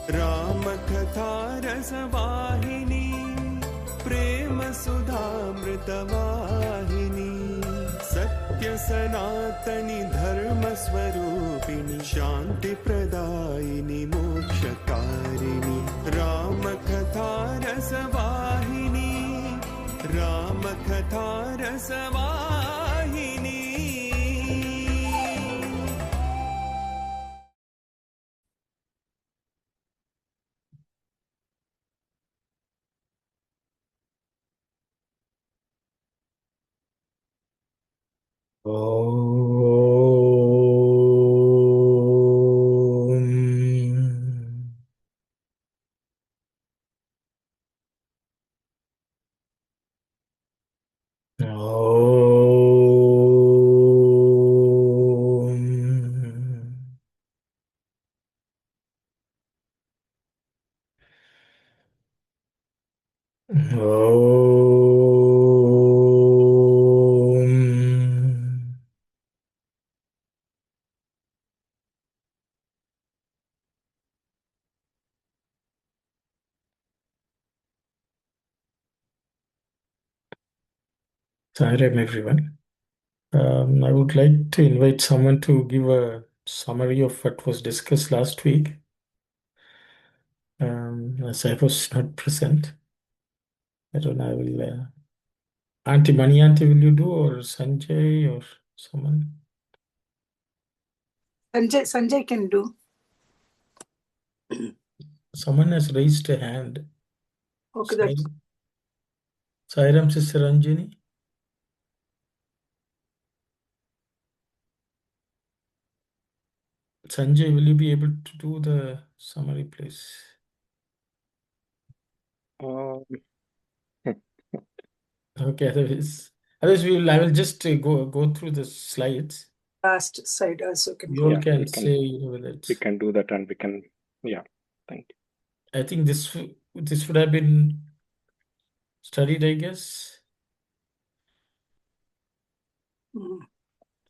Ramakatha Rasavahini, Prema Sudhamritavahini, Sathya Sanatani Dharma Swarupini, Shanti Pradayini Mokshakarini, Ramakatha Rasavahini, Ramakatha Rasavahini. Sai Ram, everyone. I would like to invite someone to give a summary of what was discussed last week, as I was not present. I don't know, I will... Auntie Mani Auntie, will you do, or Sanjay, or someone? Sanjay can do. Someone has raised a hand. Okay, Sai Ram, Sister Anjani. Sanjay, will you be able to do the summary, please? Okay, otherwise I will just go through the slides. last side also can You all can say whether it's... We can do that, and we can, thank you. I think this would have been studied, I guess.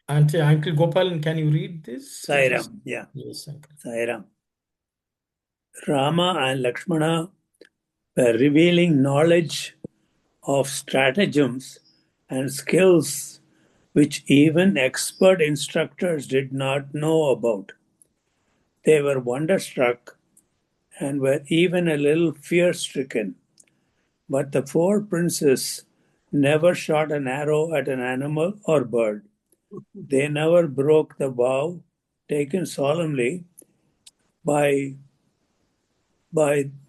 Uncle Gopal, can you read this? Sai Ram, yeah. Yes, Uncle. Sai Ram. Rama and Lakshmana were revealing knowledge of stratagems and skills which even expert instructors did not know about. They were wonderstruck and were even a little fear-stricken. But the four princes never shot an arrow at an animal or bird. They never broke the vow taken solemnly by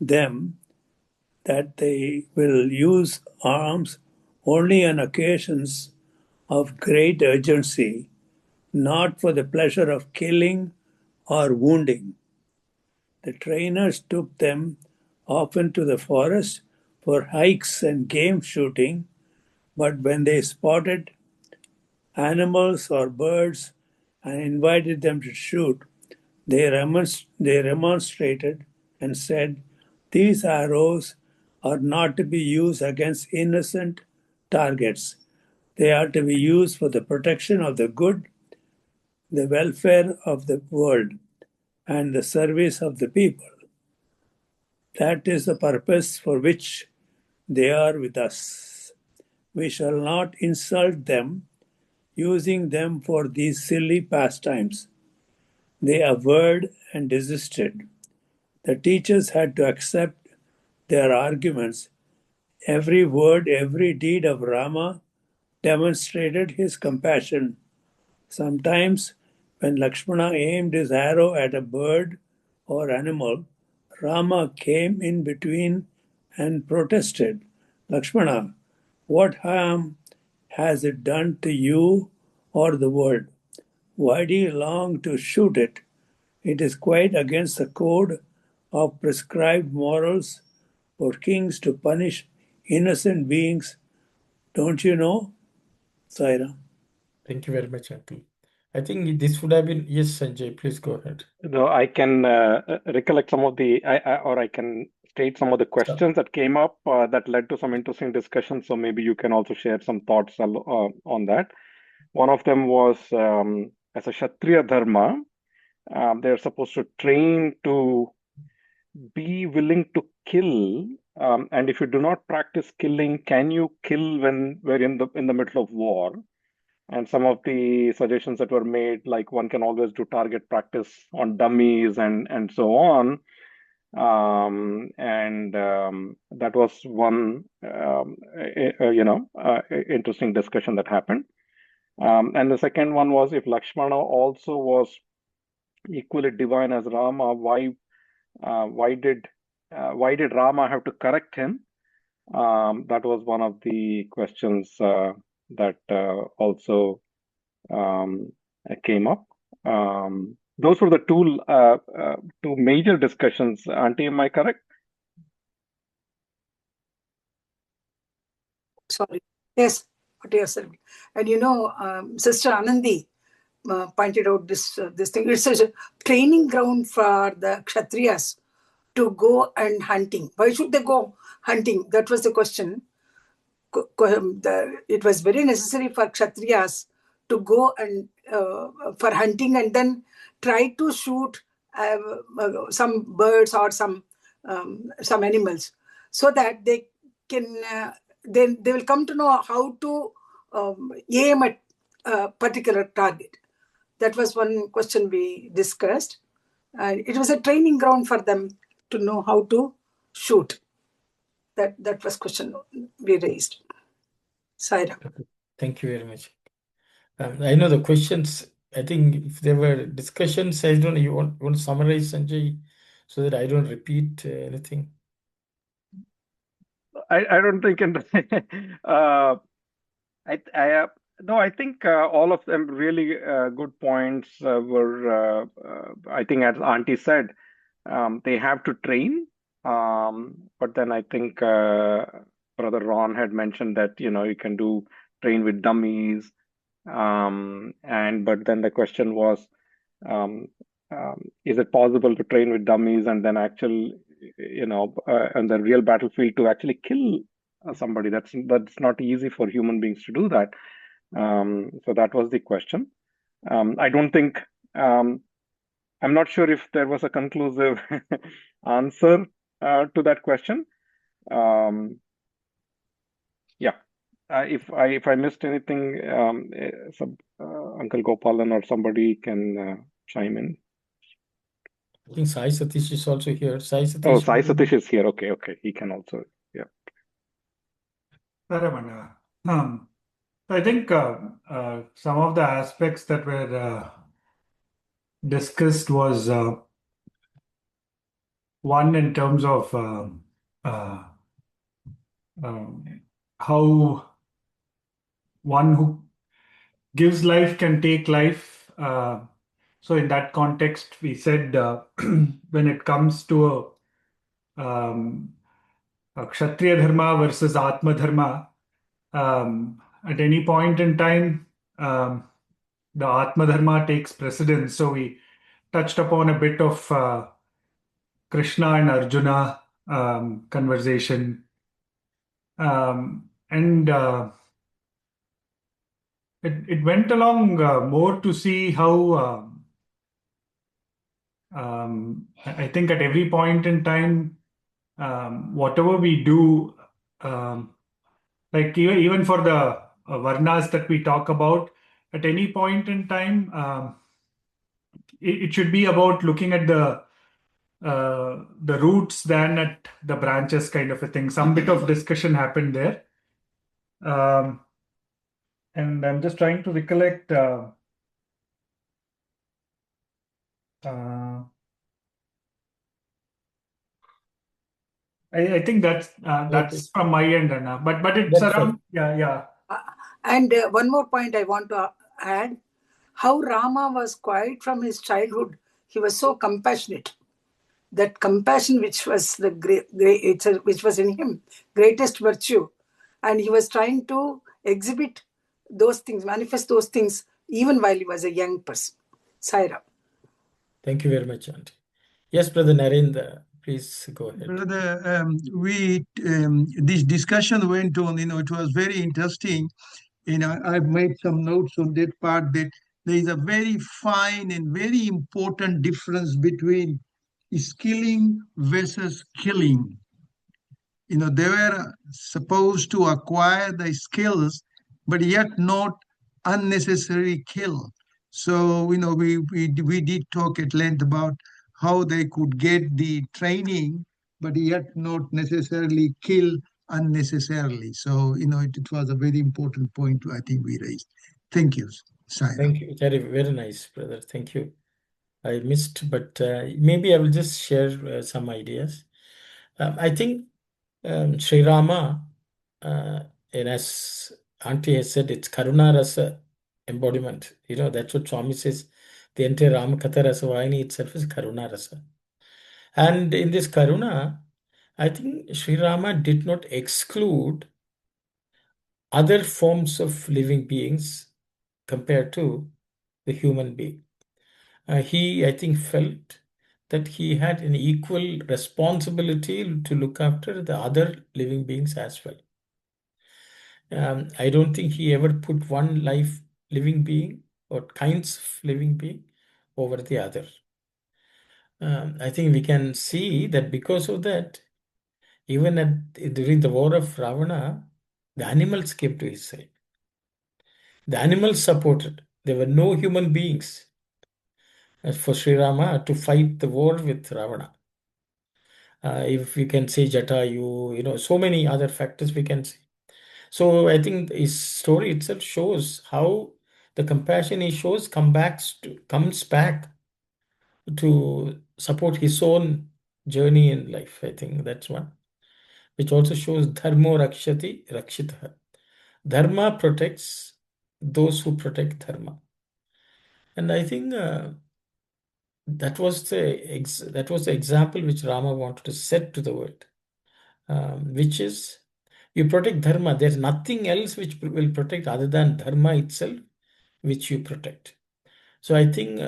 them that they will use arms only on occasions of great urgency, not for the pleasure of killing or wounding. The trainers took them often to the forest for hikes and game shooting, but when they spotted animals or birds and invited them to shoot, they remonstrated and said, "These arrows are not to be used against innocent targets. They are to be used for the protection of the good, the welfare of the world, and the service of the people. That is the purpose for which they are with us. We shall not insult them, using them for these silly pastimes." They averred and desisted. The teachers had to accept their arguments. Every word, every deed of Rama demonstrated his compassion. Sometimes, when Lakshmana aimed his arrow at a bird or animal, Rama came in between and protested, "Lakshmana, what harm has it done to you or the world? Why do you long to shoot it? It is quite against the code of prescribed morals for kings to punish innocent beings. Don't you know?" Sai Ram. Thank you very much, Uncle. I think this would have been... Yes, Sanjay, please go ahead. No, I can recollect some of the, or I can state some of the questions that came up that led to some interesting discussions. So maybe you can also share some thoughts on that. One of them was, as a Kshatriya Dharma, they're supposed to train to be willing to kill? And if you do not practice killing, can you kill when we're in the middle of war? And some of the suggestions that were made, like one can always do target practice on dummies and so on. That was one interesting discussion that happened. And the second one was, if Lakshmana also was equally divine as Rama, why did Rama have to correct him? That was one of the questions that also came up. Those were the two major discussions. Auntie, am I correct? Sorry. Yes, what you said. And Sister Anandi pointed out this thing. It's a training ground for the Kshatriyas to go and hunting. Why should they go hunting? That was the question. It was very necessary for Kshatriyas to go and for hunting and then try to shoot some birds or some animals, so that they can they will come to know how to aim at a particular target. That was one question we discussed. It was a training ground for them to know how to shoot. That was question we raised. Sai Ram. Thank you very much. I know the questions. I think if there were discussions, I don't know, you want to summarize, Sanjay, so that I don't repeat anything? I don't think no, I think all of them really good points were, I think, as Auntie said, they have to train. But then I think Brother Ron had mentioned that, you can train with dummies. But then the question was, is it possible to train with dummies and then actually, on the real battlefield to actually kill somebody? That's not easy for human beings to do that. So that was the question. I don't think, I'm not sure if there was a conclusive answer to that question. Yeah. If I missed anything, Uncle Gopalan or somebody can chime in. I think Sai Satish is also here. Sai Satish. Oh, Sai Satish is here. Okay. He can also, yeah. I think some of the aspects that were discussed was one in terms of how one who gives life can take life. So in that context, we said when it comes to a Kshatriya Dharma versus Atma Dharma, at any point in time, the Atma Dharma takes precedence. So we touched upon a bit of Krishna and Arjuna conversation. It went along more to see how I think at every point in time, whatever we do, like even for the varnas that we talk about, at any point in time, it should be about looking at the roots than at the branches, kind of a thing. Some bit of discussion happened there. And I'm just trying to recollect. I think that's from my end, Anna. But it's around, yeah. And one more point I want to add: how Rama was quiet from his childhood. He was so compassionate. That compassion, which was the which was in him, greatest virtue, and he was trying to exhibit those things, manifest those things, even while he was a young person. Sai Ram. Thank you very much, Auntie. Yes, Brother Narendra, please go ahead. Brother, this discussion went on. It was very interesting. I've made some notes on that part, that there is a very fine and very important difference between skilling versus killing. They were supposed to acquire the skills, but yet not unnecessarily kill. So, we did talk at length about how they could get the training, but yet not necessarily kill unnecessarily. So, it was a very important point I think we raised. Thank you, Sai Ram. Thank you. Very nice, brother. Thank you. I missed, but maybe I will just share some ideas. I think Sri Rama, and as Auntie has said, it's Karuna Rasa embodiment. That's what Swami says. The entire Ramakatha Rasavahini itself is Karuna Rasa. And in this Karuna, I think Sri Rama did not exclude other forms of living beings compared to the human being. He, I think, felt that he had an equal responsibility to look after the other living beings as well. I don't think he ever put one living being or kinds of living being over the other. I think we can see that because of that, even during the war of Ravana, the animals came to his side. The animals supported. There were no human beings for Sri Rama to fight the war with Ravana. If we can say Jatayu, so many other factors we can see. So I think his story itself shows how the compassion he shows comes back to support his own journey in life. I think that's one, which also shows Dharma Rakshati Rakshita. Dharma protects those who protect Dharma. And I think that was the example which Rama wanted to set to the world, which is you protect Dharma. There's nothing else which will protect other than Dharma itself, which you protect. So I think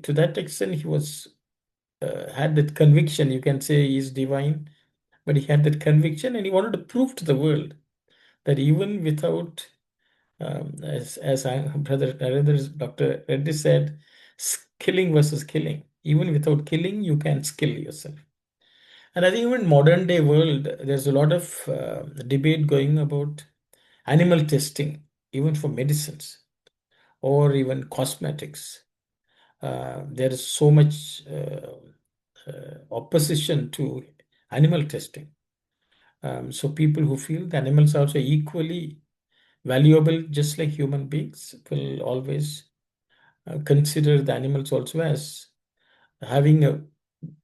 to that extent, he had that conviction. You can say he's divine, but he had that conviction and he wanted to prove to the world that even without, as Brother Dr. Reddy said, killing versus killing. Even without killing, you can skill yourself. And I think even modern day world, there's a lot of debate going about animal testing, even for medicines or even cosmetics. There is so much opposition to animal testing. So people who feel the animals are also equally valuable, just like human beings, will always consider the animals also as having a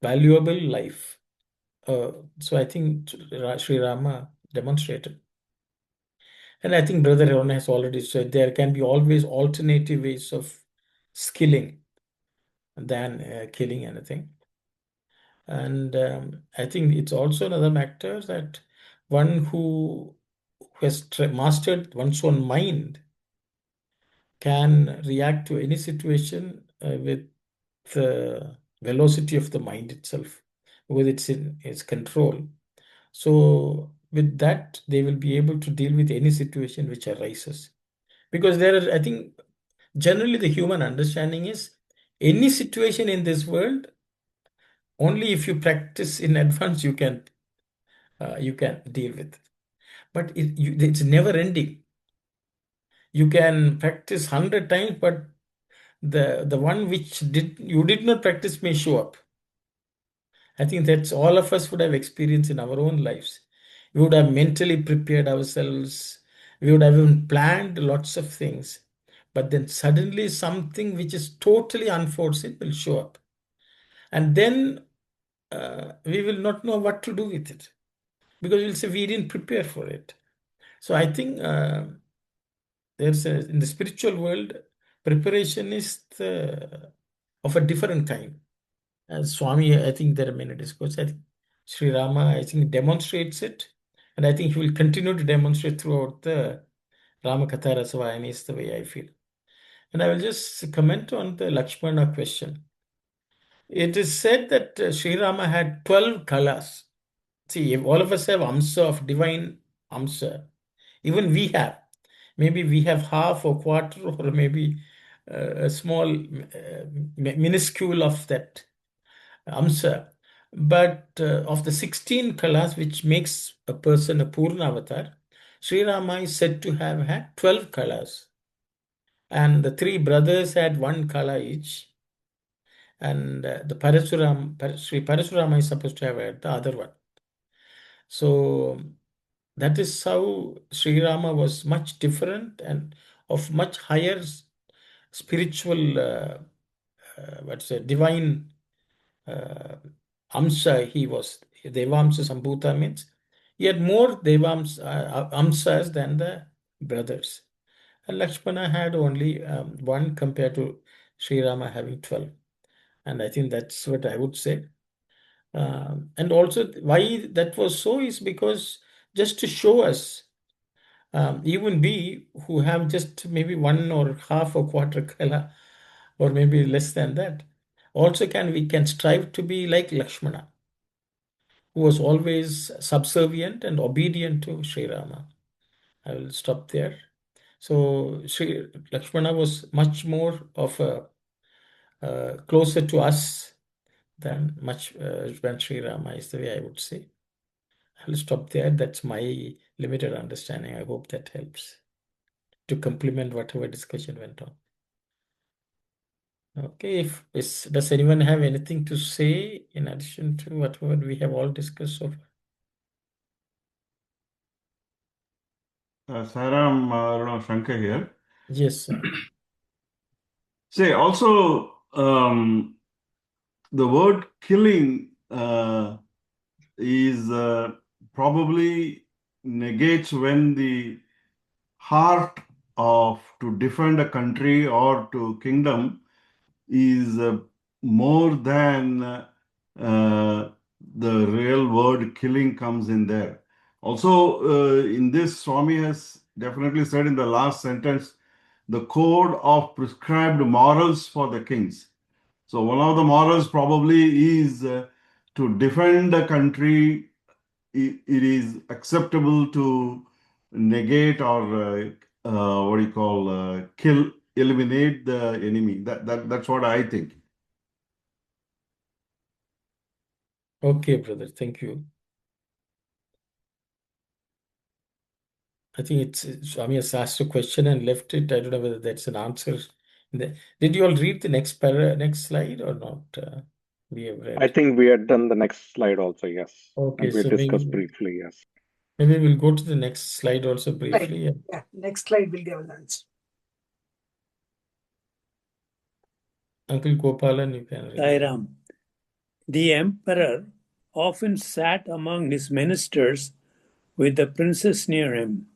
valuable life. So I think Sri Rama demonstrated. And I think Brother Rona has already said there can be always alternative ways of skilling than killing anything. And I think it's also another matter that one who has mastered one's own mind can react to any situation with the velocity of the mind itself, with its control. So with that, they will be able to deal with any situation which arises. Because I think, generally the human understanding is any situation in this world, only if you practice in advance, you can deal with. But it's never ending. You can practice 100 times, but the one which you did not practice may show up. I think that's all of us would have experienced in our own lives. We would have mentally prepared ourselves. We would have even planned lots of things. But then suddenly something which is totally unforeseen will show up. And then we will not know what to do with it. Because we'll say we didn't prepare for it. So I think in the spiritual world, preparation is of a different kind. As Swami, I think there are many discourses. I think Sri Rama, I think, demonstrates it. And I think he will continue to demonstrate throughout the Ramakatha Rasavahini is the way I feel. And I will just comment on the Lakshmana question. It is said that Sri Rama had 12 kalas. See, all of us have amsa of divine amsa. Even we have. Maybe we have half or quarter or maybe a small minuscule of that. Amsa. But of the 16 kalas, which makes a person a Purna avatar, Sri Rama is said to have had 12 kalas. And the three brothers had one kala each. And the Sri Parasurama is supposed to have had the other one. So that is how Sri Rama was much different and of much higher spiritual, what's it, divine Amsa he was. Devamsa Sambhuta means he had more Amsas than the brothers. And Lakshmana had only one compared to Sri Rama having 12. And I think that's what I would say. And also why that was so is because just to show us, even we who have just maybe one or half a quarter kala or maybe less than that, also we can strive to be like Lakshmana, who was always subservient and obedient to Sri Rama. I will stop there. So Sri Lakshmana was much more of a closer to us than when Sri Rama is the way I would say. I'll stop there. That's my limited understanding. I hope that helps to complement whatever discussion went on. Okay, does anyone have anything to say in addition to whatever we have all discussed so far? Sai Ram, Shankar here. Yes, sir. Say also the word killing is probably negates when the heart of to defend a country or to kingdom is more than the real word killing comes in there. Also, in this, Swami has definitely said in the last sentence, the code of prescribed morals for the kings. So one of the morals probably is to defend the country. It is acceptable to negate or what do you call kill, eliminate the enemy. That's what I think. Okay, brother. Thank you. I think Swami has asked a question and left it. I don't know whether that's an answer. Did you all read the next slide or not? We have read. I think we had done the next slide also, yes. Okay, And we so discussed briefly, yes. maybe we'll go to the next slide also briefly. Yeah, next slide will give an answer. Uncle Gopalan, you can read. Sai Ram. The emperor often sat among his ministers with the princess near him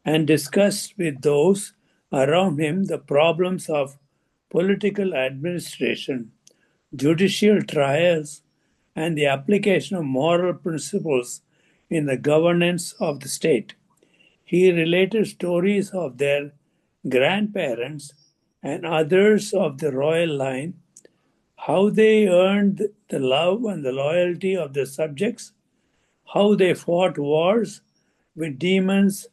and discussed with those around him the problems of political administration, judicial trials, and the application of moral principles in the governance of the state. He related stories of their grandparents and others of the royal line, how they earned the love and the loyalty of their subjects, how they fought wars with demons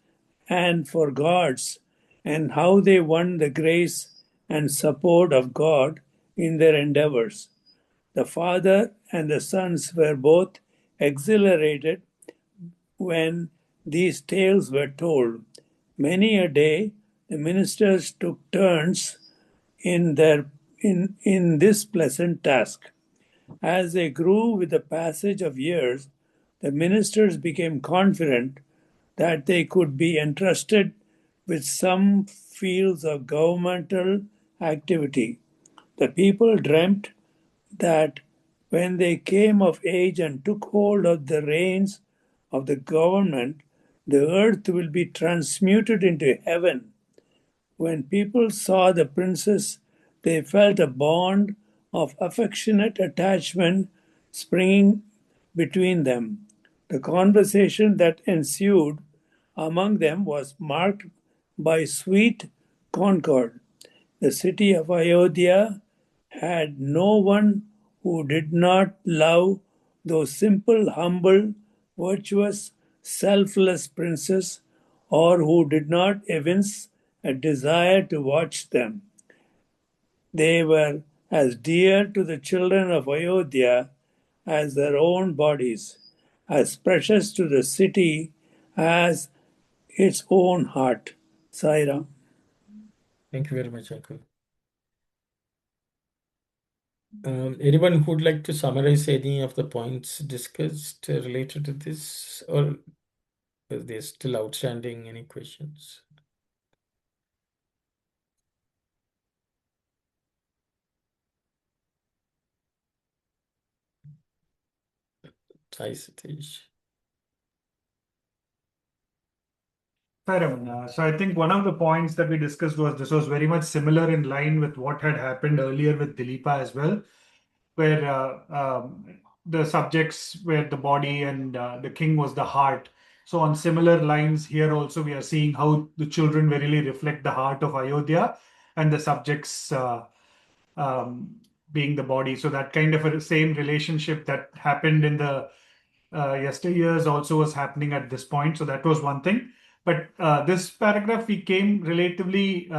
and for gods, and how they won the grace and support of God in their endeavors. The father and the sons were both exhilarated when these tales were told. Many a day the ministers took turns in this pleasant task. As they grew with the passage of years, the ministers became confident that they could be entrusted with some fields of governmental activity. The people dreamt that when they came of age and took hold of the reins of the government, the earth will be transmuted into heaven. When people saw the princess, they felt a bond of affectionate attachment springing between them. The conversation that ensued among them was marked by sweet concord. The city of Ayodhya had no one who did not love those simple, humble, virtuous, selfless princes, or who did not evince a desire to watch them. They were as dear to the children of Ayodhya as their own bodies, as precious to the city as its own heart. Sai Ram. Thank you very much, Uncle. Anyone who would like to summarize any of the points discussed related to this, or is there still outstanding any questions? Sai Satish. Fair enough. So I think one of the points that we discussed was this was very much similar in line with what had happened earlier with Dilipa as well, where the subjects were the body and the king was the heart. So on similar lines here also we are seeing how the children really reflect the heart of Ayodhya and the subjects being the body. So that kind of a same relationship that happened in the yesteryears also was happening at this point. So that was one thing. But this paragraph, we came relatively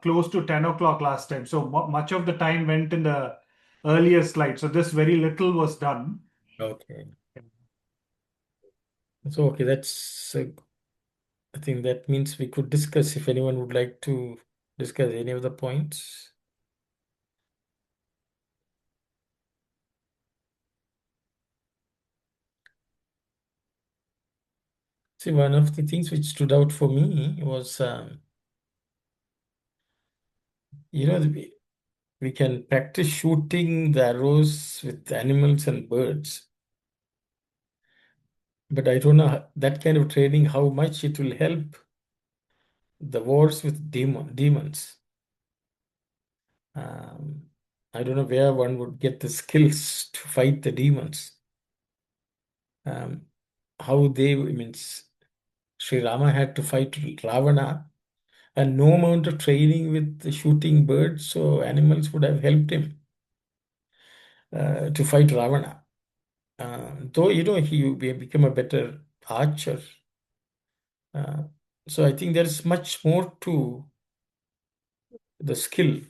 close to 10 o'clock last time. So much of the time went in the earlier slide. So this very little was done. Okay. So, okay, that's, I think that means we could discuss if anyone would like to discuss any of the points. See, one of the things which stood out for me was, we can practice shooting the arrows with animals and birds. But I don't know that kind of training, how much it will help the wars with demons. I don't know where one would get the skills to fight the demons. How they, means Sri Rama had to fight Ravana, and no amount of training with the shooting birds or animals would have helped him to fight Ravana. Though, he became a better archer. So I think there's much more to the skill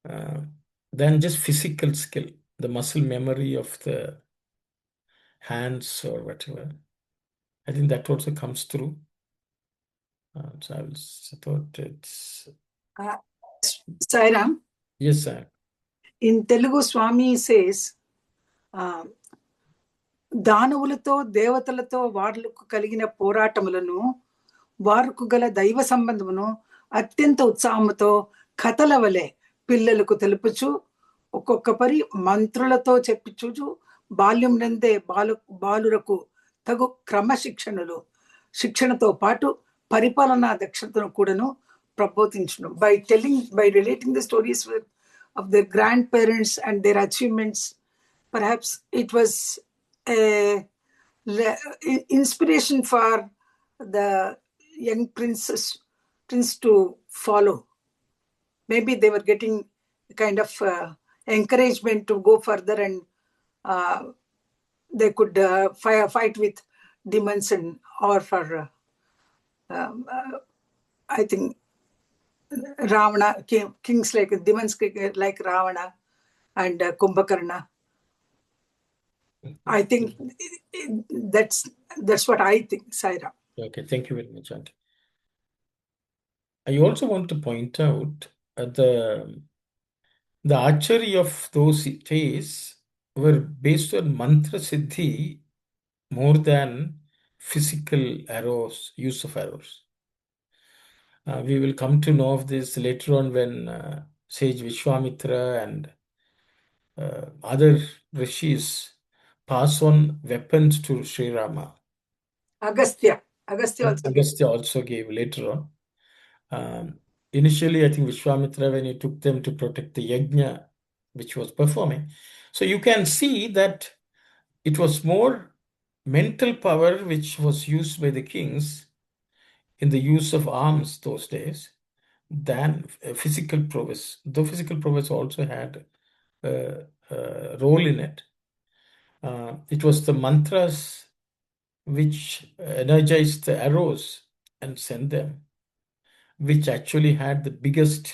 than just physical skill, the muscle memory of the hands or whatever. I think that also comes through. So I thought it's... Sai Ram, Yes, sir. in Telugu, Swami says, దానవులతో దేవతలతో వార్లకు కలిగిన పోరాటములను వారికి గల దైవ సంబంధమును అత్యంత ఉత్సాహముతో కథల వలె పిల్లలకు తెలుపుచు ఒక్కొక్క పరి మంత్రులతో చెప్పించుచు బాల్యం నందే బాలురకు తగు శిక్షణతో పాటు పరిపాలనా దక్షతను కూడాను ప్రబోధించును. by relating the stories of their grandparents and their achievements, perhaps it was a inspiration for the young prince to follow. Maybe they were getting kind of encouragement to go further, and they could fight with demons and or for I think Ravana, kings like demons like Ravana and Kumbhakarna. I think that's what I think, Sai Ram. Okay, thank you very much, Auntie. I also want to point out the archery of those days were based on mantra siddhi more than physical arrows, use of arrows. We will come to know of this later on when sage Vishwamitra and other rishis pass on weapons to Sri Rama. Agastya also gave later on. Initially, I think Vishwamitra, when he took them to protect the yajna which was performing. So you can see that it was more mental power which was used by the kings in the use of arms those days than physical prowess. Though physical prowess also had a role in it. It was the mantras which energized the arrows and sent them, which actually had the biggest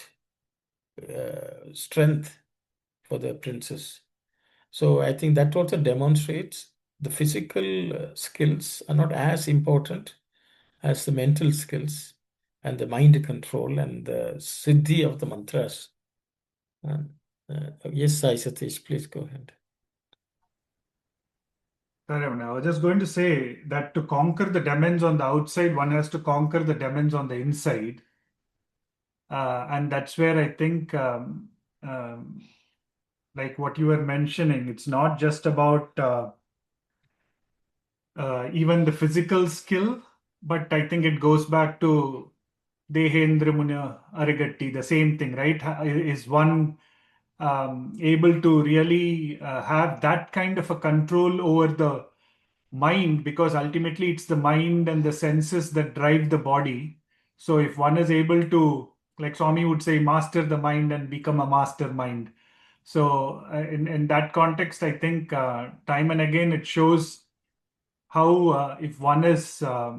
strength for the princess. So I think that also demonstrates the physical skills are not as important as the mental skills and the mind control and the siddhi of the mantras. Yes, Sai Satish, please go ahead. Sorry, I was just going to say that to conquer the demons on the outside, one has to conquer the demons on the inside. And that's where I think, like what you were mentioning, it's not just about even the physical skill, but I think it goes back to Dehendra Muna Arigatti, the same thing, right? Is one able to really have that kind of a control over the mind, because ultimately it's the mind and the senses that drive the body. So if one is able to, like Swami would say, master the mind and become a mastermind. So in that context, I think time and again it shows how if one is uh,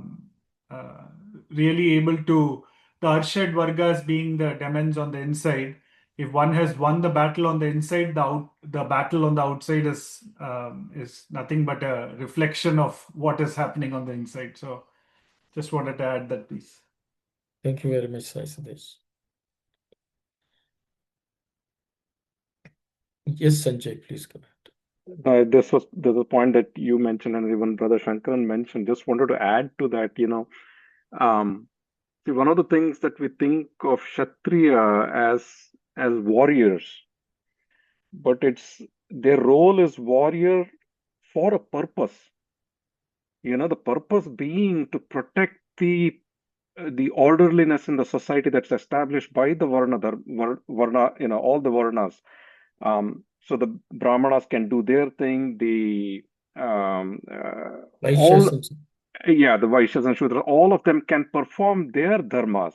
really able to, the Arshad Vargas being the demons on the inside, if one has won the battle on the inside, the battle on the outside is nothing but a reflection of what is happening on the inside. So just wanted to add that piece. Thank you very much, Sai Satish. Yes, Sanjay, please go ahead. There's a point that you mentioned and even Brother Shankaran mentioned. Just wanted to add to that, see, one of the things that we think of Kshatriya as warriors, but it's their role is warrior for a purpose. The purpose being to protect the orderliness in the society that's established by the varna, all the varnas. So the brahmanas can do their thing. The Vaishyas all and the Vaishyas and Shudras, all of them can perform their dharmas,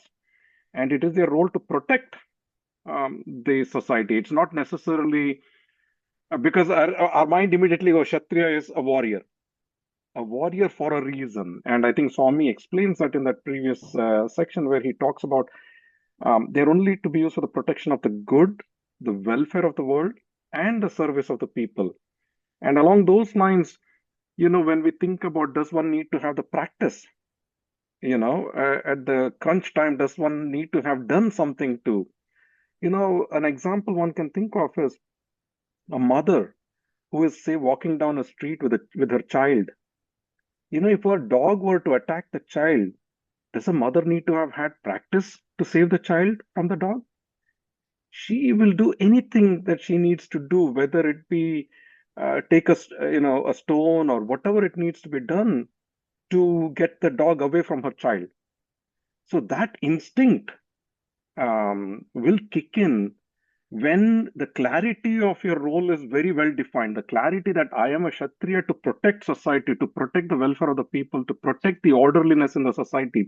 and it is their role to protect the society. It's not necessarily because our mind immediately goes, Kshatriya is a warrior for a reason. And I think Swami explains that in that previous section where he talks about they're only to be used for the protection of the good, the welfare of the world, and the service of the people. And along those lines, when we think about does one need to have the practice, at the crunch time, does one need to have done something to, an example one can think of is a mother who is, say, walking down a street with her child. If a dog were to attack the child, does a mother need to have had practice to save the child from the dog? She will do anything that she needs to do, whether it be take a stone or whatever it needs to be done to get the dog away from her child. So that instinct will kick in when the clarity of your role is very well defined. The clarity that I am a Kshatriya to protect society, to protect the welfare of the people, to protect the orderliness in the society.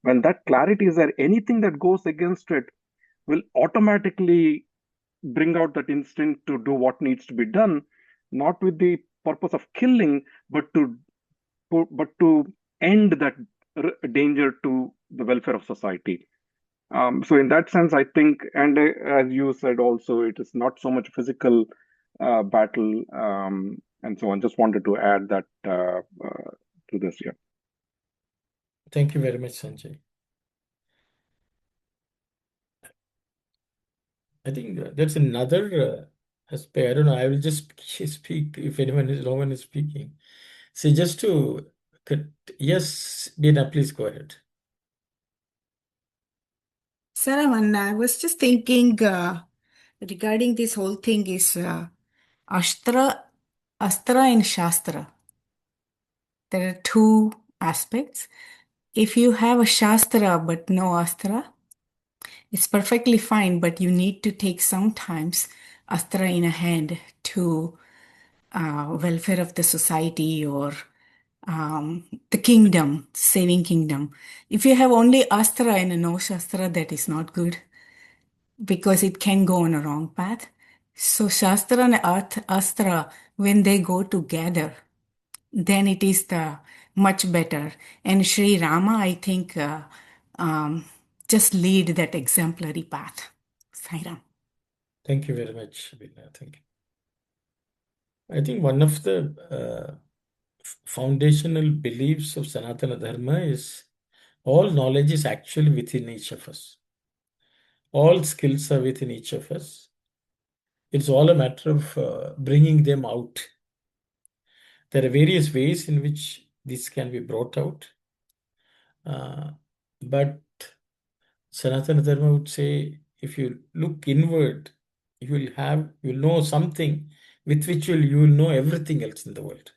When that clarity is there, anything that goes against it will automatically bring out that instinct to do what needs to be done, not with the purpose of killing, but to end that danger to the welfare of society. So in that sense, I think, and as you said also, it is not so much physical battle and so on. Just wanted to add that to this here. Thank you very much, Sanjay. I think that's another aspect. I don't know. I will just speak if no one is speaking. See, just to, yes, Dina, please go ahead. Sai Ram, I was just thinking regarding this whole thing is Astra and Shastra. There are two aspects. If you have a Shastra but no Astra, it's perfectly fine, but you need to take sometimes Astra in a hand to welfare of the society or the kingdom, saving kingdom. If you have only Astra and no Shastra, that is not good because it can go on a wrong path. So Shastra and Astra, when they go together, then it is the much better. And Sri Rama, I think, just lead that exemplary path. Sai Ram. Thank you very much, Bina. Thank you. I think one of the foundational beliefs of Sanatana Dharma is all knowledge is actually within each of us. All skills are within each of us. It's all a matter of bringing them out. There are various ways in which this can be brought out. But Sanatana Dharma would say if you look inward, you'll know something with which you will know everything else in the world.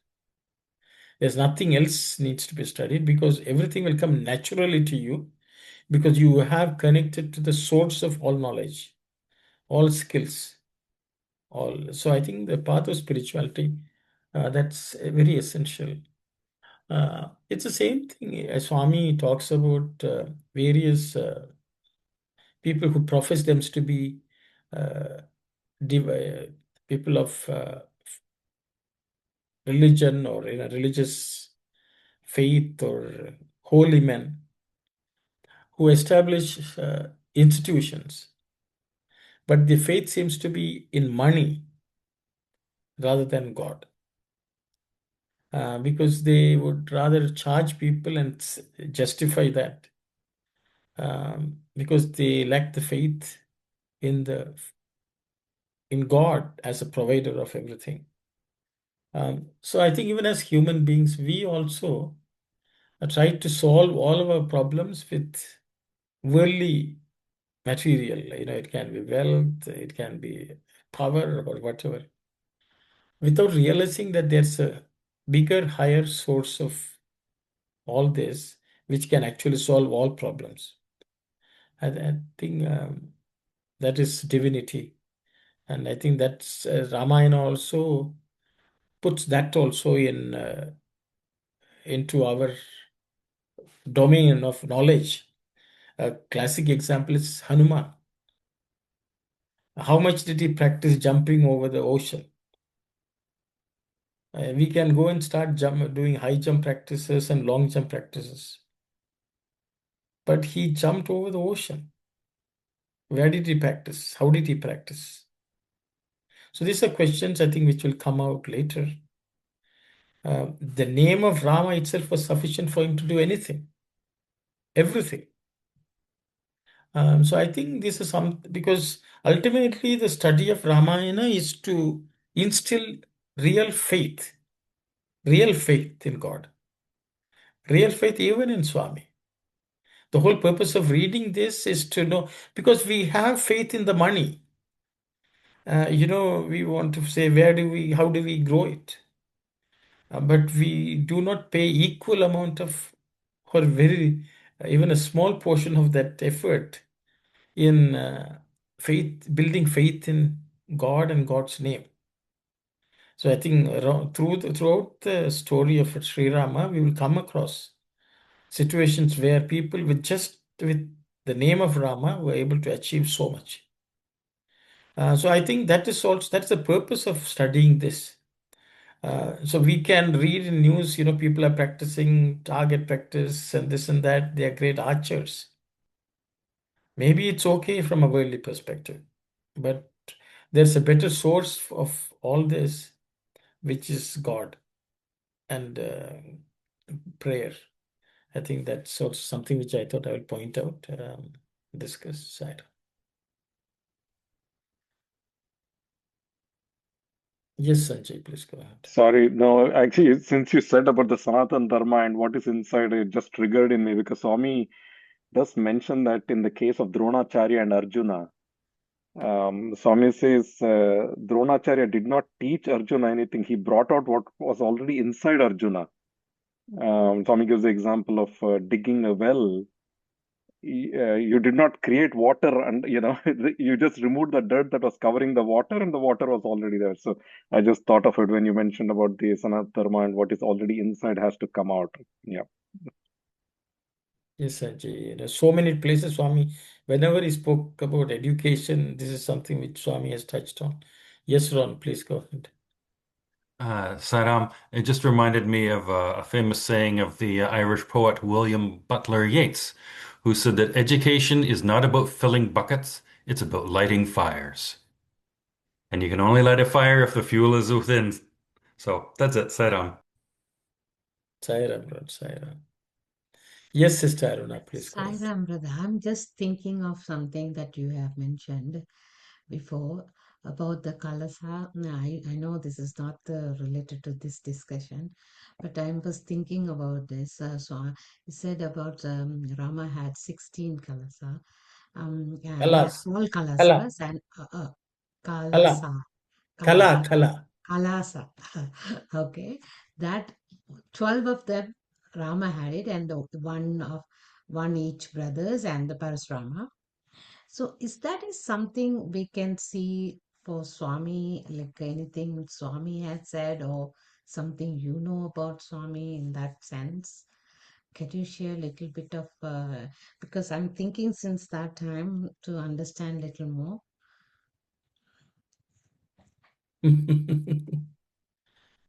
There's nothing else needs to be studied because everything will come naturally to you because you have connected to the source of all knowledge, all skills, all. So I think the path of spirituality, that's very essential. It's the same thing. Swami talks about various people who profess themselves to be uh, people of religion or in a religious faith or holy men who establish institutions, but the faith seems to be in money rather than God. Because they would rather charge people and justify that because they lack the faith in God as a provider of everything. So I think even as human beings, we also try to solve all of our problems with worldly material. It can be wealth, it can be power or whatever, without realizing that there's a bigger, higher source of all this, which can actually solve all problems. I think that is divinity. And I think that's Ramayana also puts that also into our domain of knowledge. A classic example is Hanuman. How much did he practice jumping over the ocean? We can go and start doing high jump practices and long jump practices. But he jumped over the ocean. Where did he practice? How did he practice? So these are questions I think which will come out later. The name of Rama itself was sufficient for him to do anything, everything. So I think this is because ultimately the study of Ramayana is to instill real faith in God, real faith even in Swami. The whole purpose of reading this is to know, because we have faith in the money. We want to say, how do we grow it? But we do not pay equal amount of, or very, even a small portion of that effort in building faith in God and God's name. So I think throughout the story of Sri Rama, we will come across situations where people with the name of Rama were able to achieve so much. So I think that's the purpose of studying this. So we can read in news, people are practicing target practice and this and that. They are great archers. Maybe it's okay from a worldly perspective, but there's a better source of all this, which is God and prayer. I think that's also something which I thought I would point out, discuss. Sai Ram. Yes, Sanjay, please go ahead. Sorry, no, actually, since you said about the Sanatan Dharma and what is inside, it just triggered in me because Swami does mention that in the case of Dronacharya and Arjuna, Swami says Dronacharya did not teach Arjuna anything. He brought out what was already inside Arjuna. Swami gives the example of digging a well. You did not create water, and you just removed the dirt that was covering the water, and the water was already there. So I just thought of it when you mentioned about the Sanat Dharma and what is already inside has to come out. Yeah. Yes, Sanjay. So many places, Swami, whenever he spoke about education, this is something which Swami has touched on. Yes, Ron, please go ahead. Sai Ram, it just reminded me of a famous saying of the Irish poet William Butler Yeats, who said that education is not about filling buckets, it's about lighting fires. And you can only light a fire if the fuel is within. So that's it. Sai Ram. Sai Ram, Lord, Sai Ram. Yes, Sister Aruna, please go Sai ahead. Ram, brother. I'm just thinking of something that you have mentioned before about the Kalasa. I know this is not related to this discussion, but I was thinking about this. You said about Rama had 16 Kalasa. And they are Kalas. all Kala. Kalasas and Kala. Kalasa. Kala. Kalasa. Kala. Kalasa. Okay. That 12 of them, Rama had it, and the one each brothers and the Parasrama. So is something we can see for Swami, like anything Swami had said, or something you know about Swami in that sense? Can you share a little bit of, because I'm thinking since that time to understand a little more.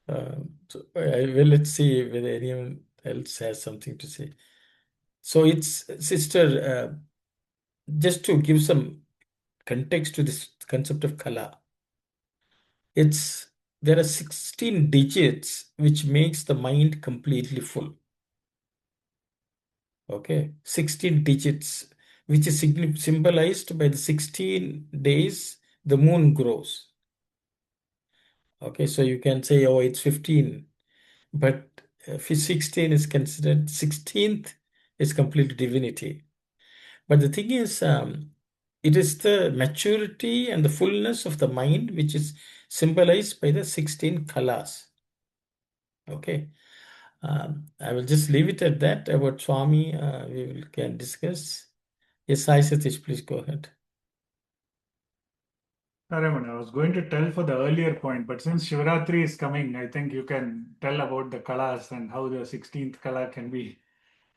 Well, let's see whether anyone else has something to say. So it's, Sister, just to give some context to this concept of Kala, there are 16 digits which makes the mind completely full. Okay, 16 digits, which is symbolized by the 16 days the moon grows. Okay, so you can say, oh, it's 15, but 16 is considered, 16th is complete divinity. But the thing is, it is the maturity and the fullness of the mind which is symbolized by the 16 kalas. Okay. I will just leave it at that. About Swami, can discuss. Yes, Sai Satish, please go ahead. Raman, I was going to tell for the earlier point, but since Shivratri is coming, I think you can tell about the kalas and how the 16th kala can be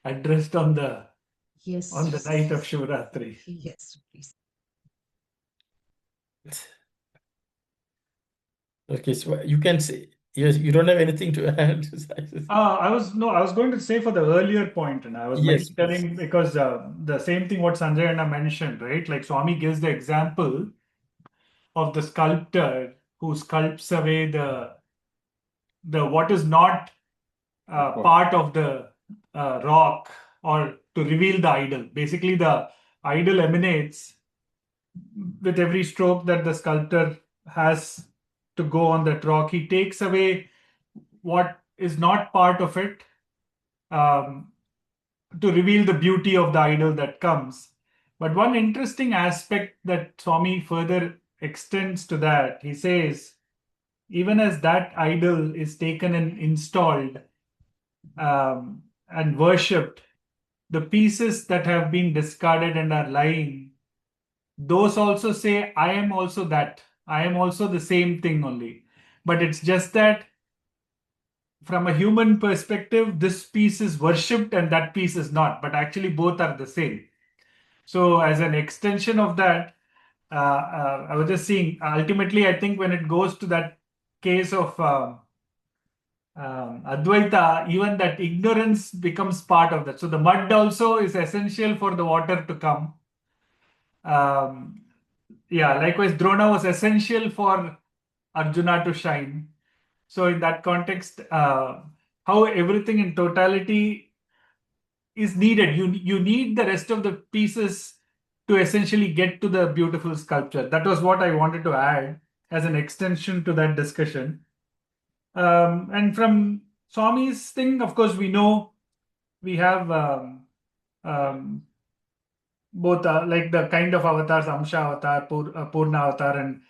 addressed on the Yes. night of Shivratri. Yes, please. Okay, so you can say, yes, you don't have anything to add. I was going to say for the earlier point, and I was Yes, maybe please. telling because the same thing what Sanjay Anna mentioned, right? Like Swami gives the example of the sculptor who sculpts away the what is not part of the rock, or to reveal the idol. Basically, the idol emanates with every stroke that the sculptor has to go on that rock. He takes away what is not part of it, um, to reveal the beauty of the idol that comes. But one interesting aspect that Swami further extends to that, he says, even as that idol is taken and installed and worshipped, the pieces that have been discarded and are lying, those also say, I am also that. I am also the same thing only. But it's just that from a human perspective, this piece is worshipped and that piece is not. But actually, both are the same. So, as an extension of that, I was just seeing, ultimately, I think when it goes to that case of Advaita, even that ignorance becomes part of that. So the mud also is essential for the water to come. Likewise, Drona was essential for Arjuna to shine. So in that context, how everything in totality is needed. You need the rest of the pieces to essentially get to the beautiful sculpture. That was what I wanted to add as an extension to that discussion. And from Swami's thing, of course, we know we have both like the kind of avatars, Amsha avatar, Purna avatar, and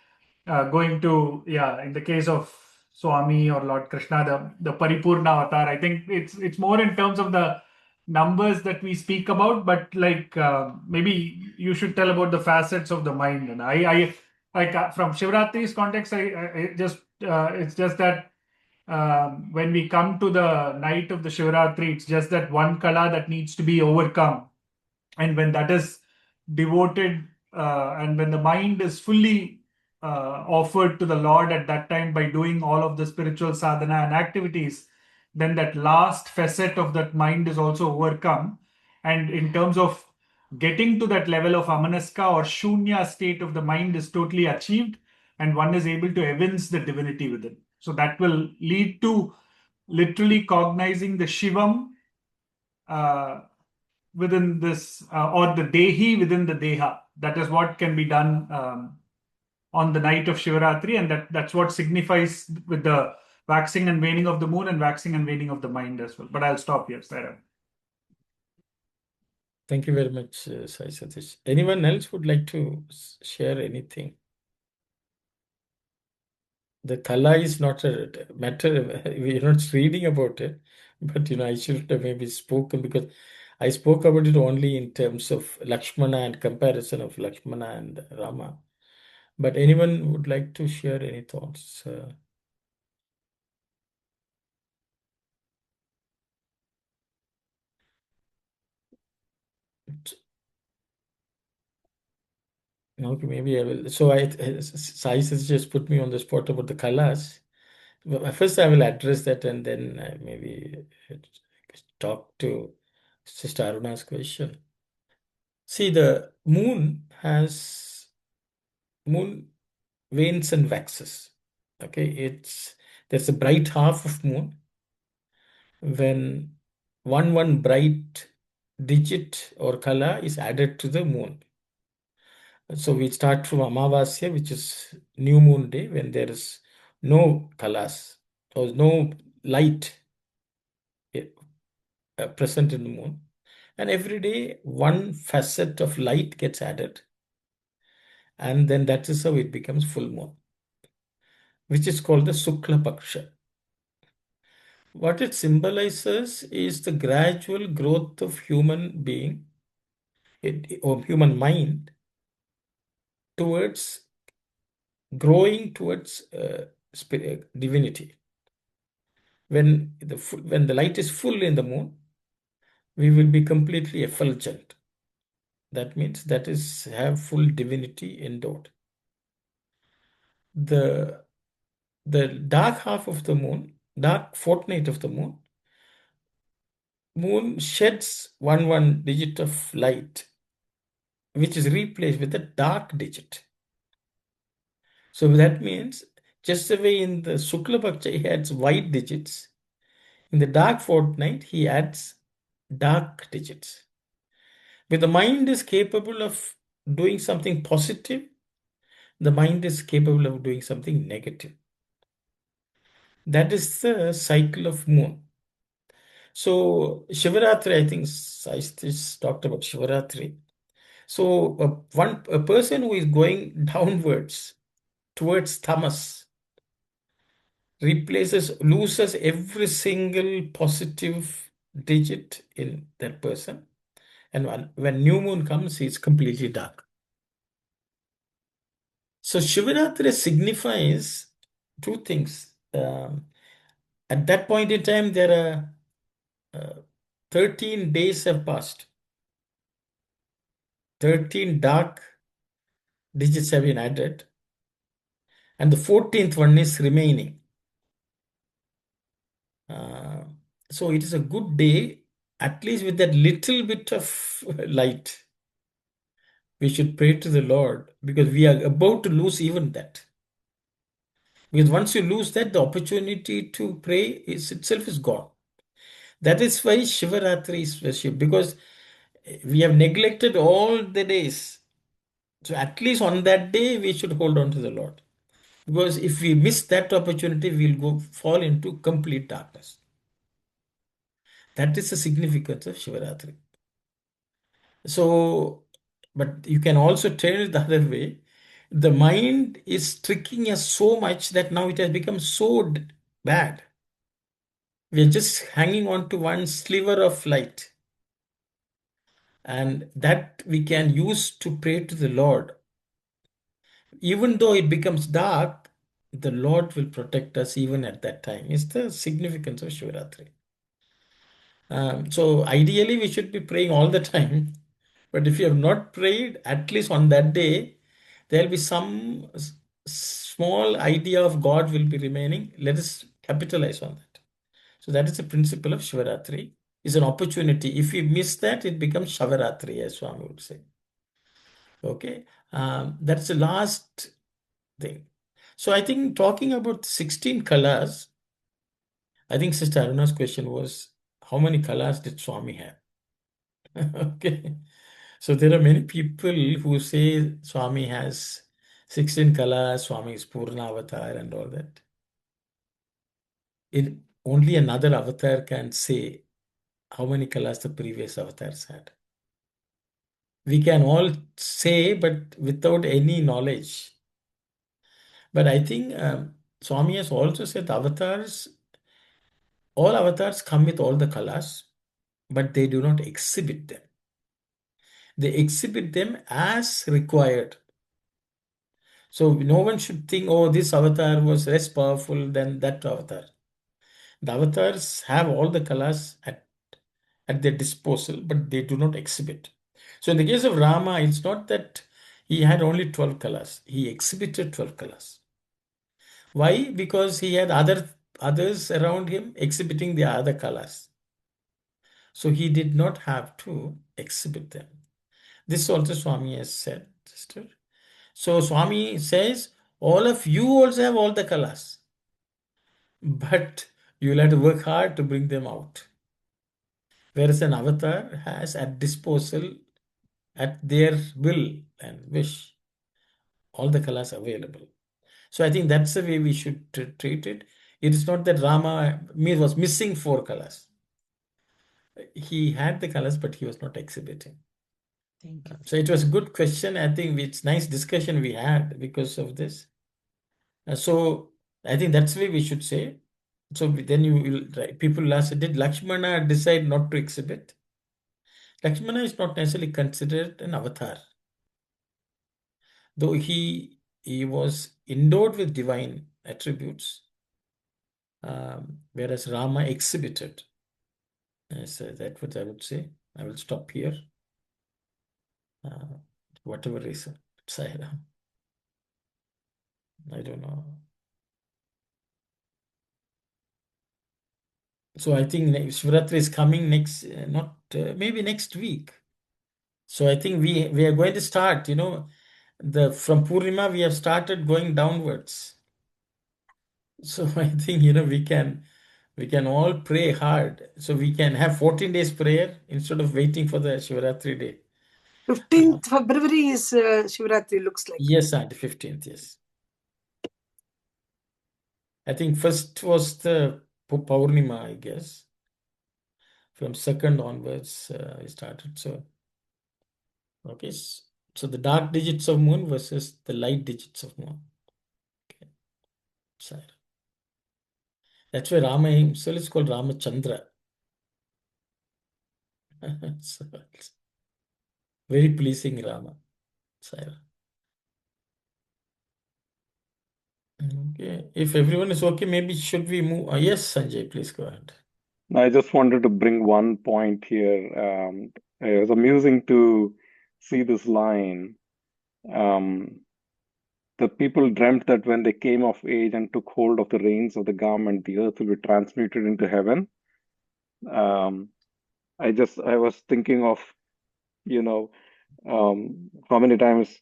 going to, in the case of Swami or Lord Krishna, the Paripurna avatar. I think it's more in terms of the numbers that we speak about, but like maybe you should tell about the facets of the mind. And I like from Shivratri's context, I just it's just that when we come to the night of the Shivratri, it's just that one kala that needs to be overcome. And when that is devoted, and when the mind is fully offered to the Lord at that time by doing all of the spiritual sadhana and activities, then that last facet of that mind is also overcome. And in terms of getting to that level of amanaska or shunya state of the mind is totally achieved, and one is able to evince the divinity within. So that will lead to literally cognizing the Shivam within this, or the Dehi within the Deha. That is what can be done on the night of Shivaratri, and that's what signifies with the waxing and waning of the moon and waxing and waning of the mind as well. But I'll stop here, Sai Ram. Thank you very much, Sai Satish. Anyone else would like to share anything? The kala is not a matter, we're not reading about it, but I should have maybe spoken, because I spoke about it only in terms of Lakshmana and comparison of Lakshmana and Rama. But anyone would like to share any thoughts? Okay, maybe I will. So Sai has just put me on the spot about the kalas. First, I will address that, and then maybe talk to Sister Aruna's question. See, the moon wanes and waxes. Okay, there's a bright half of moon when one bright digit or kala is added to the moon. So we start from Amavasya, which is new moon day, when there is no kalas or no light present in the moon. And every day, one facet of light gets added. And then that is how it becomes full moon, which is called the Sukla Paksha. What it symbolizes is the gradual growth of human being or human mind towards growing towards divinity. When the light is full in the moon, we will be completely effulgent. That means have full divinity endowed. The dark half of the moon, dark fortnight of the moon sheds one digit of light, which is replaced with a dark digit. So that means just the way in the Shukla Paksha he adds white digits, in the dark fortnight he adds dark digits. When the mind is capable of doing something positive, the mind is capable of doing something negative. That is the cycle of moon. So Shivaratri, I think I talked about Shivaratri. So a person who is going downwards towards tamas loses every single positive digit in that person. And when new moon comes, it's completely dark. So Shivaratri signifies two things. At that point in time, there are 13 days have passed. 13 dark digits have been added. And the 14th one is remaining. So it is a good day, at least with that little bit of light. We should pray to the Lord, because we are about to lose even that. Because once you lose that, the opportunity to pray itself is gone. That is why Shivaratri is worshipped, because we have neglected all the days. So at least on that day, we should hold on to the Lord. Because if we miss that opportunity, we'll fall into complete darkness. That is the significance of Shivaratri. So, but you can also turn it the other way. The mind is tricking us so much that now it has become so bad. We are just hanging on to one sliver of light. And that we can use to pray to the Lord. Even though it becomes dark, the Lord will protect us even at that time. It's the significance of Shivaratri. So ideally, we should be praying all the time. But if you have not prayed, at least on that day, there'll be some small idea of God will be remaining. Let us capitalize on that. So that is the principle of Shivaratri. It's an opportunity. If we miss that, it becomes Shavaratri, as Swami would say. Okay, that's the last thing. So I think talking about 16 colors, I think Sister Aruna's question was, how many colors did Swami have? Okay. So there are many people who say Swami has 16 colors, Swami is Purna avatar and all that. Only another avatar can say how many colors the previous avatars had. We can all say, but without any knowledge. But I think Swami has also said all avatars come with all the colors, but they do not exhibit them. They exhibit them as required. So no one should think, oh, this avatar was less powerful than that avatar. The avatars have all the colors at their disposal, but they do not exhibit. So in the case of Rama, it's not that he had only 12 colors. He exhibited 12 colors. Why? Because he had others around him exhibiting the other colors. So he did not have to exhibit them. This also Swami has said, sister. So Swami says, all of you also have all the colors, but you'll have to work hard to bring them out. Whereas an avatar has at disposal, at their will and wish, all the colors available. So I think that's the way we should treat it. It is not that Rama was missing 4 colors. He had the colors, but he was not exhibiting. Thank you. So it was a good question. I think it's nice discussion we had because of this. So I think that's the way we should say. So then you will, people ask, did Lakshmana decide not to exhibit? Lakshmana is not necessarily considered an avatar, though he was endowed with divine attributes, whereas Rama exhibited. So that's what I would say. I will stop here. Whatever reason, Sai Ram. I don't know. So I think Shivratri is coming next, maybe next week. So I think we are going to start, from Purnima we have started going downwards. So I think, we can all pray hard. So we can have 14 days prayer instead of waiting for the Shivratri day. 15th February is Shivratri, looks like. Yes, the 15th, yes. I think first was the Purnima, I guess. From second onwards, we started. So, okay. So the dark digits of moon versus the light digits of moon. Okay. So that's why Rama himself is called Ramachandra. So it's very pleasing Rama. Sai Ram. Okay. If everyone is okay, maybe should we move? Yes, Sanjay, please go ahead. I just wanted to bring one point here. It was amusing to see this line. The people dreamt that when they came of age and took hold of the reins of the garment, the earth will be transmuted into heaven. I was thinking of, how many times,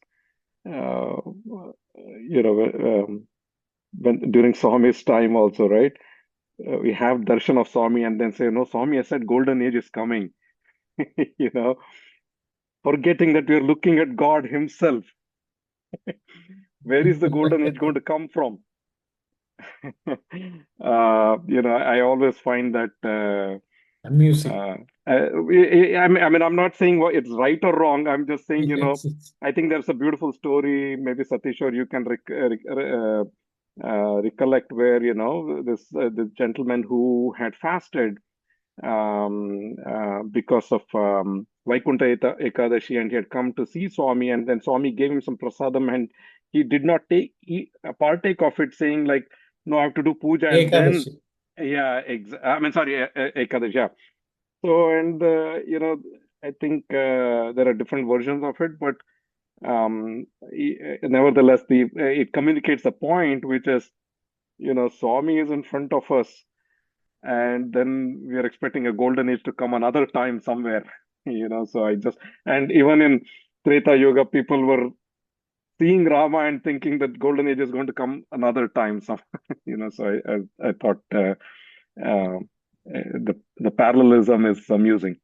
when during Swami's time also, right? We have darshan of Swami and then say, no, Swami has said golden age is coming, forgetting that we are looking at God himself. Where is the golden age going to come from? I always find that Amusing. I mean, I'm not saying it's right or wrong. I'm just saying, Yes, I think there's a beautiful story. Maybe Satish or you can recollect where, this gentleman who had fasted because of Vaikuntha Ekadashi, and he had come to see Swami, and then Swami gave him some prasadam, and he did not partake of it, saying like, no, I have to do puja, and then, Ekadashi. yeah, I mean, sorry, Ekadashi, yeah. So, and I think there are different versions of it, but nevertheless, it communicates a point, which is, Swami is in front of us, and then we are expecting a golden age to come another time somewhere. So and even in Treta Yoga, people were seeing Rama and thinking that golden age is going to come another time. So, so I thought the parallelism is amusing.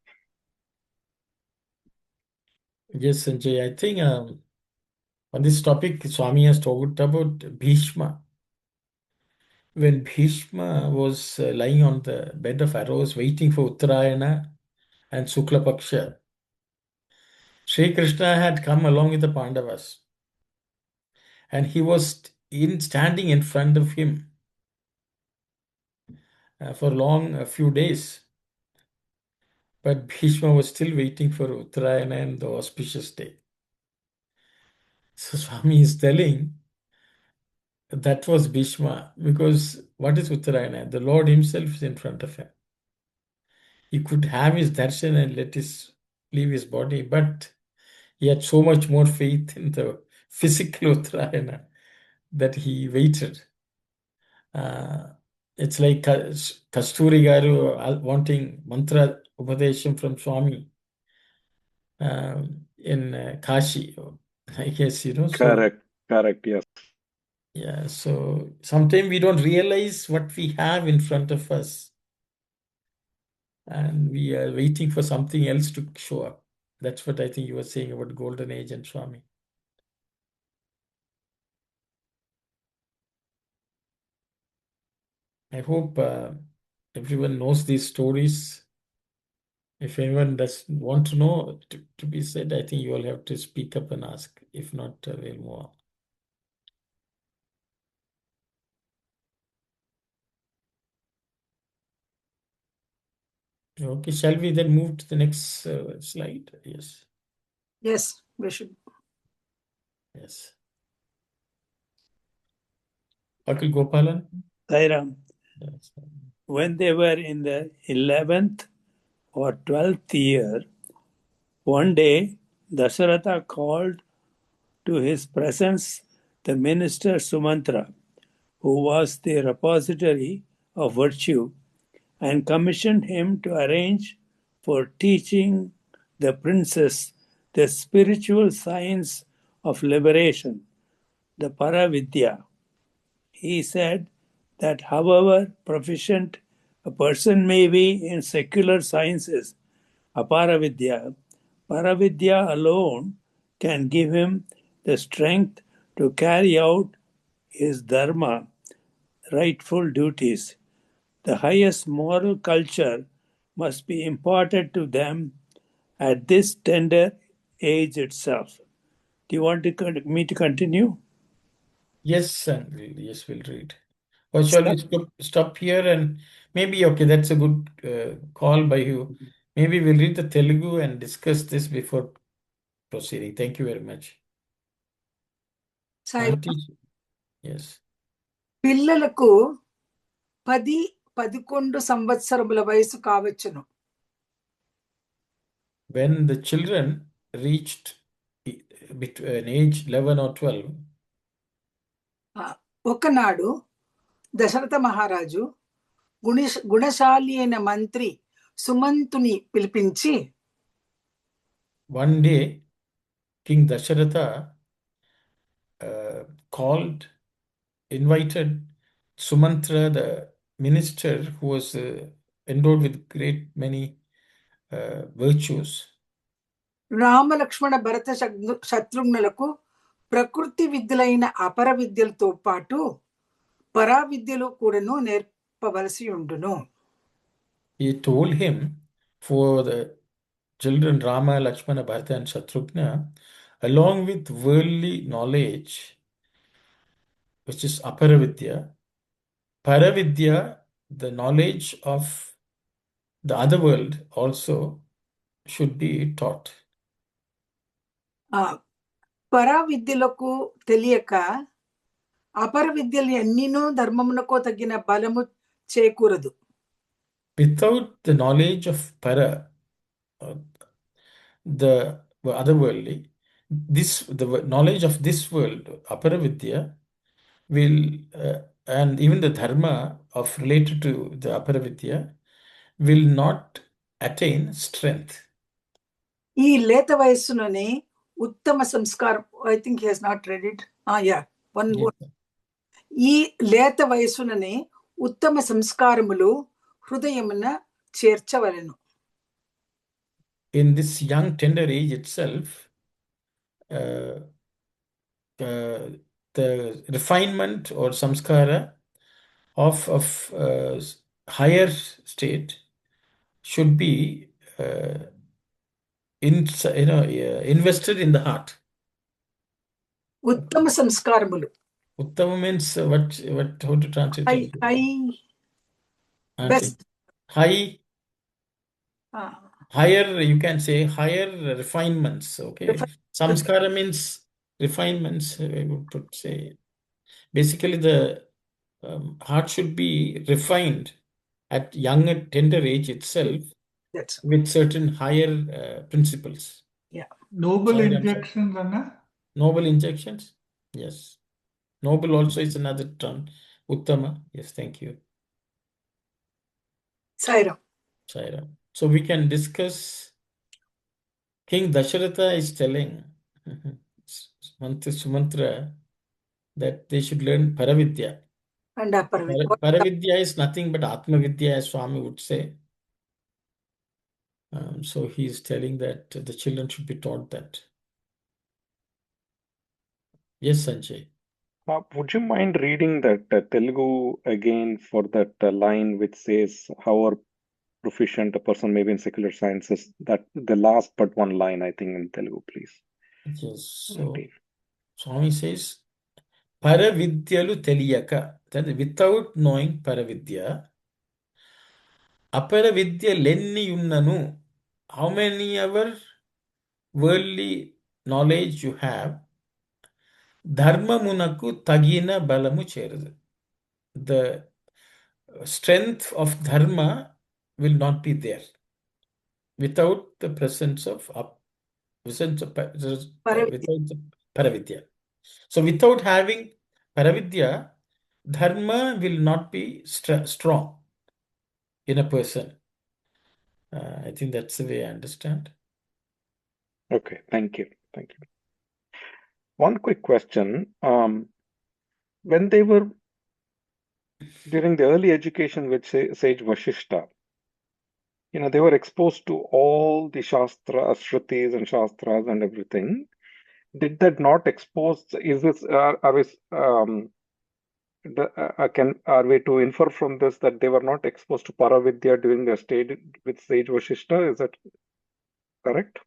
Yes, Sanjay. I think on this topic, Swami has talked about Bhishma. When Bhishma was lying on the bed of arrows waiting for Uttarayana and Sukla Paksha, Sri Krishna had come along with the Pandavas, and he was standing in front of him for a few days. But Bhishma was still waiting for Uttarayana and the auspicious day. So Swami is telling that was Bhishma, because what is Uttarayana? The Lord himself is in front of him. He could have his darshan and leave his body, but he had so much more faith in the physical Uttarayana that he waited. It's like Kasturi Garu wanting mantra upadesham from Swami in Kashi, I guess, so. Correct, yes. Yeah, so sometimes we don't realize what we have in front of us, and we are waiting for something else to show up. That's what I think you were saying about Golden Age and Swami. I hope everyone knows these stories. If anyone does want to know to be said, I think you all have to speak up and ask. If not, we'll move on. Okay, shall we then move to the next slide? Yes. Yes, we should. Yes. Akil Gopalan? Sai Ram. Yes. When they were in the 11th or 12th year, one day Dasharatha called to his presence the minister Sumantra, who was the repository of virtue, and commissioned him to arrange for teaching the princess the spiritual science of liberation, the Paravidya. He said that however proficient a person may be in secular sciences, Aparavidya, Paravidya alone can give him the strength to carry out his Dharma, rightful duties. The highest moral culture must be imparted to them at this tender age itself. Do you want me to continue? Yes, and yes, we'll read. Or shall we stop here and maybe, okay, that's a good call by you. Maybe we'll read the Telugu and discuss this before proceeding. Thank you very much. Sai Ram. Auntie, yes. పిల్లలకు 10-11 సంవత్సరముల వయసు కావచ్చును. When the children reached between age 11 or 12, ఒకనాడు దశరథ మహారాజు గుణశాలి అయిన మంత్రి సుమంతుని పిలిపించి, one day King Dasharatha invited Sumantra, the minister who was endowed with great many virtues. Rama Lakshmana భరత శత్రుఘ్నులకు ప్రకృతి విద్యలైన అపర విద్యలతో పాటు పరా విద్యలు కూడాను నేర్పవలసి ఉండును. He told him for the children Rama, Lakshmana, Bharata and Shatrughna, along with worldly knowledge, which is Aparavidya, Paravidya, the knowledge of the other world also should be taught. పరా విద్యలకు తెలియక అపర విద్యలు ఎన్నినో ధర్మమునకో తగిన బలము చేకూరదు. Without the knowledge of Para, the otherworldly, the knowledge of this world, Aparavidya, will and even the dharma of related to the Aparavidya will not attain strength. ఈ లేత వయస్సులోనే Uttama Samskar, I think he has not read it. Yeah, one Yes. more. ఈ లేత వయసుననే ఉత్తమ సంస్కారములు హృదయమున చేర్చవలెను. In this young tender age itself, the refinement or samskara of higher state should be invested in the heart. ఉత్తమ సంస్కారములు. Uttama means how to translate? Best. Higher, you can say higher refinements. Okay. Samskara means refinements. I would say basically the heart should be refined at young and tender age itself with certain higher principles. Yeah. Noble injections, Anna? Noble injections? Yes. Noble also is another term. Uttama. Yes, thank you. Sai Ram. Sai Ram. So we can discuss. King Dasharatha is telling Sumantra that they should learn Paravidya. And Paravidya is nothing but Atmavidya, as Swami would say. So he is telling that the children should be taught that. Yes, Sanjay. Would you mind reading that Telugu again for that line which says, however proficient a person may be in secular sciences, that the last but one line, I think, in Telugu, please. Yes. So Swami says, Paravidyalu teliyaka, that without knowing Paravidya, Aparavidya lenni unnanu, how many ever worldly knowledge you have, Dharma munaku tagina balamu cheradu. The strength of Dharma will not be there without the presence of Paravidya. So without having Paravidya, Dharma will not be strong in a person. I think that's the way I understand. Okay, thank you. Thank you. One quick question. When they were during the early education with Sage Vashishta, they were exposed to all the Shastras, Shrutis and Shastras and everything. Did that not expose, is this, are we to infer from this that they were not exposed to Paravidya during their stay with Sage Vashishta? Is that correct?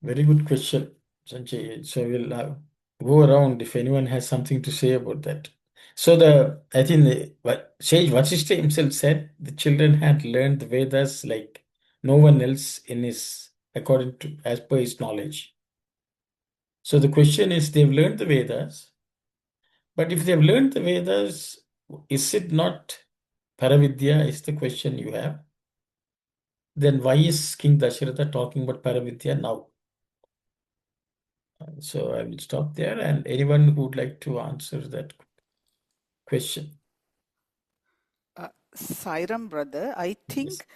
Very good question, Sanjay. So we'll go around if anyone has something to say about that. So I think Sage Vashishta himself said the children had learned the Vedas like no one else as per his knowledge. So the question is, they've learned the Vedas, but if they've learned the Vedas, is it not Paravidya is the question you have? Then why is King Dasharatha talking about Paravidya now? So I will stop there, and anyone who would like to answer that question. Sai Ram, brother, I think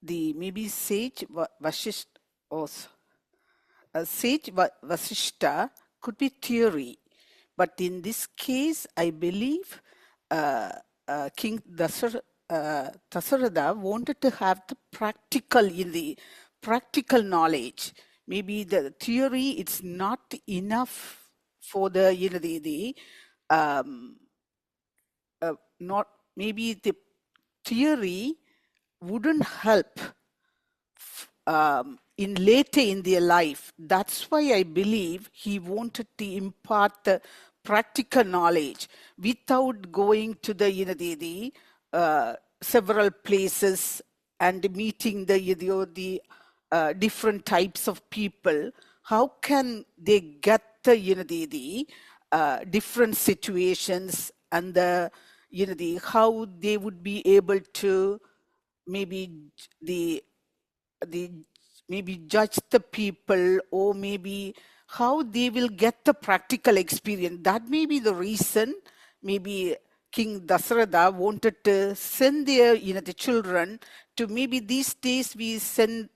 the maybe Sage Vashishta or Sage Vasishta could be theory, but in this case, I believe King Dasharatha wanted to have the practical knowledge. Maybe the theory it's not enough for the not maybe the theory wouldn't help in later in their life. That's why I believe he wanted to impart the practical knowledge without going to the several places and meeting the different types of people. How can they get the different situations and how they would be able to maybe maybe judge the people, or maybe how they will get the practical experience. That may be the reason maybe King Dasharatha wanted to send their the children to, maybe these days we send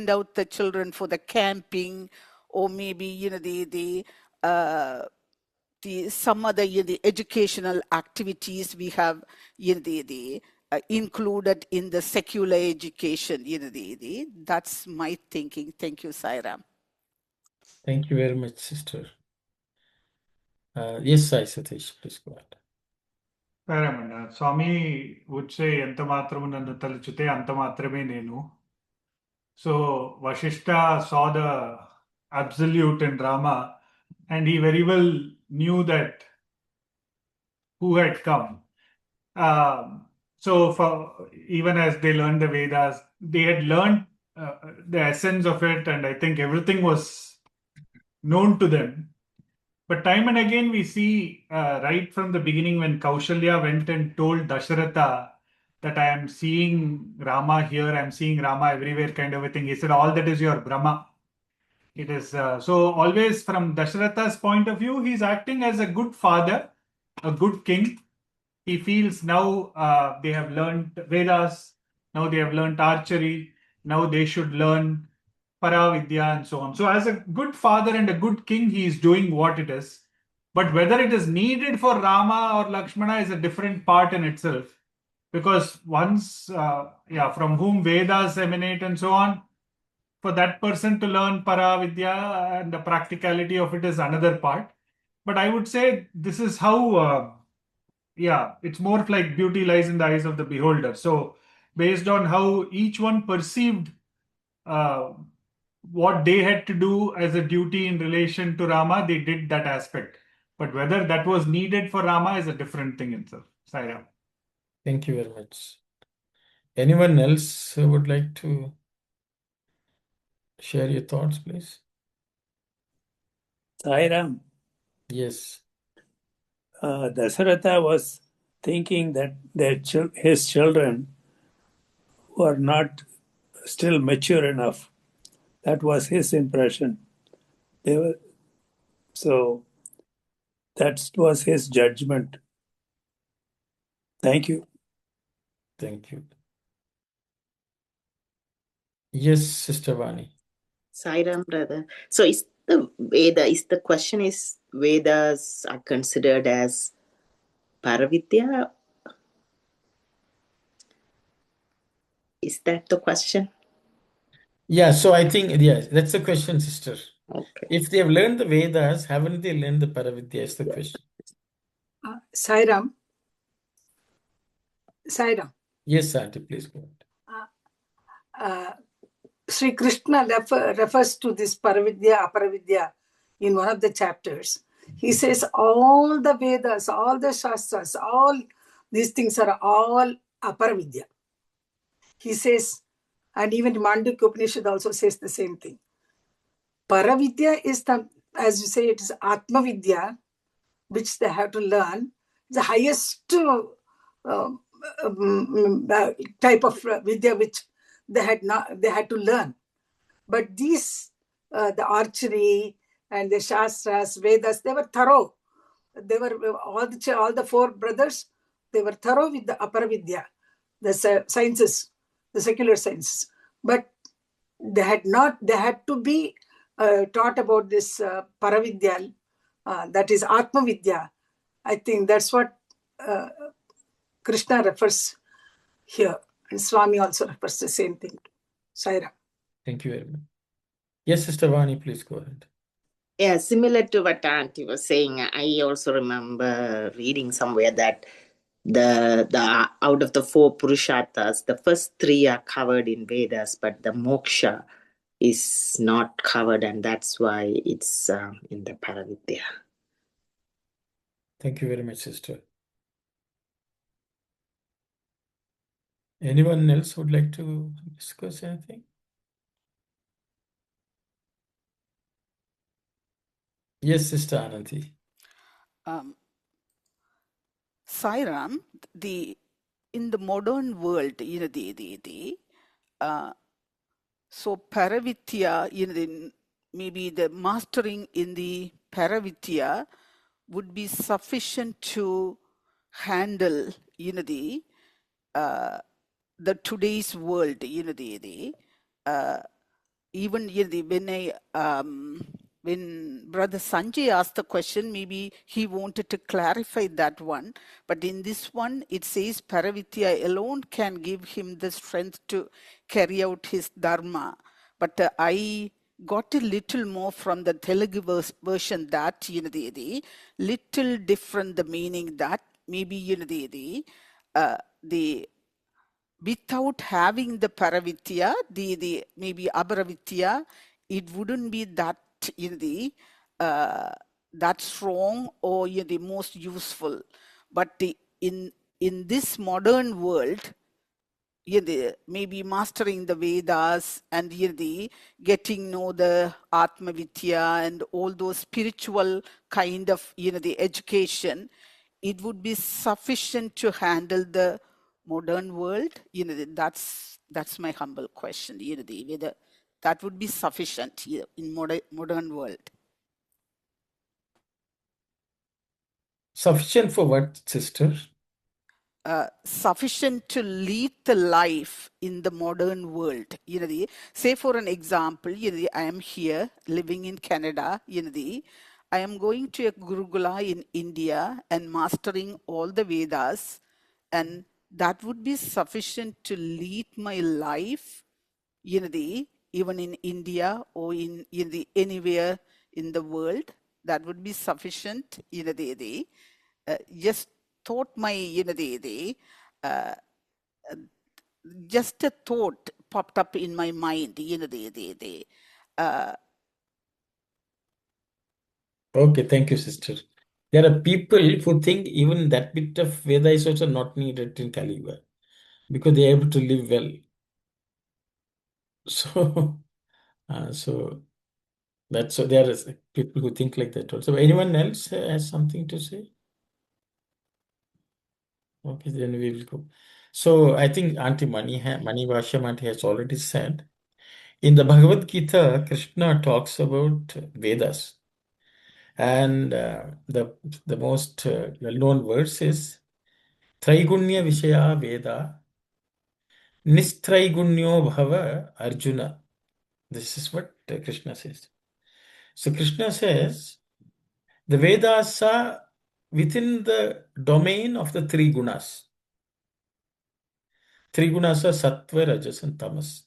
out the children for the camping or maybe the some other the educational activities we have included in the secular education. That's my thinking. Thank you, Sai Ram. Thank you very much, sister. Yes, Sai Satish, please go ahead. Paramanda. Swami would say, Anta matramu nannu taluchute, anta matrame nenu. So Vashishta saw the absolute in Rama, and he very well knew that who had come. So for even as they learned the Vedas, they had learned the essence of it, and I think everything was known to them. But time and again, we see right from the beginning when Kaushalya went and told Dasharatha that I am seeing Rama here, I am seeing Rama everywhere, kind of a thing. He said, all that is your Brahma. It is so always from Dasharatha's point of view, he's acting as a good father, a good king. He feels now they have learned Vedas, now they have learned archery, now they should learn Paravidya and so on. So as a good father and a good king, he is doing what it is. But whether it is needed for Rama or Lakshmana is a different part in itself. Because once, from whom Vedas emanate and so on, for that person to learn Paravidya and the practicality of it is another part. But I would say this is how, it's more like beauty lies in the eyes of the beholder. So based on how each one perceived what they had to do as a duty in relation to Rama, they did that aspect. But whether that was needed for Rama is a different thing itself. Sai Ram. Thank you very much. Anyone else who would like to share your thoughts, please? Sai Ram. Yes. Dasaratha was thinking that his children were not still mature enough. That was his impression. So that was his judgment. Thank you. Thank you. Yes, Sister Vani. Sai Ram, brother. So is the question is Vedas are considered as Paravidya? Is that the question? Yeah, so I think, yes, that's the question, sister. Okay. If they have learned the Vedas, haven't they learned the Paravidya is the question. Sai Ram. Sai Ram. Yes, Auntie, please go ahead. Sri Krishna refers to this Paravidya, Aparavidya in one of the chapters. He says all the Vedas, all the Shastras, all these things are all Aparavidya. He says, and even Mandukya Upanishad also says the same thing. Paravidya is the, as you say, it is Atmavidya, which they have to learn. The highest type of vidya which they had to learn. But these, the archery and the Shastras, Vedas, they were thorough. They were all the four brothers. They were thorough with the Aparavidya, the sciences, the secular sciences. But they had to be taught about this Paravidya, that is Atmavidya. I think that's what Krishna refers here. And Swami also refers the same thing. Sai Ram. Thank you very much. Yes, Sister Vani, please go ahead. Yeah, similar to what Auntie was saying, I also remember reading somewhere that the out of the 4 Purusharthas, the first 3 are covered in Vedas, but the moksha is not covered, and that's why it's in the Paravidya. Thank you very much, sister. Anyone else would like to discuss anything? Yes, Sister Ananti. Sai Ram, in the modern world, so Paravidya, maybe the mastering in the Paravidya would be sufficient to handle, the today's world, even when when Brother Sanjay asked the question, maybe he wanted to clarify that one. But in this one, it says Paravidya alone can give him the strength to carry out his Dharma. But I got a little more from the Telugu version that, the little different the meaning that maybe, the without having the Paravidya, the maybe Abharavidya, it wouldn't be that that strong or the most useful. But in this modern world, maybe mastering the Vedas and getting know the Atma Vidya and all those spiritual kind of the education, it would be sufficient to handle the modern world. That's my humble question. Whether that would be sufficient in modern world. Sufficient for what, sister? Sufficient to lead the life in the modern world. Say for an example, I am here living in Canada. I am going to a Gurukula in India and mastering all the Vedas, and that would be sufficient to lead my life. Even in India or in anywhere in the world, that would be sufficient. Just thought my just a thought popped up in my mind. Okay, thank you, sister. There are people who think even that bit of Veda is also not needed in Kali Yuga because they are able to live well. So that's so there is people who think like that also. Anyone else has something to say? Okay, then we will go. So I think Auntie Mani Bhashyam Auntie has already said. In the Bhagavad Gita, Krishna talks about Vedas. And the most well-known verse is Traigunya Vishaya Veda Nistraigunya Bhava Arjuna. This is what Krishna says. So Krishna says the Vedas are within the domain of the three gunas. Three gunas are Sattva, Rajas, and Tamas.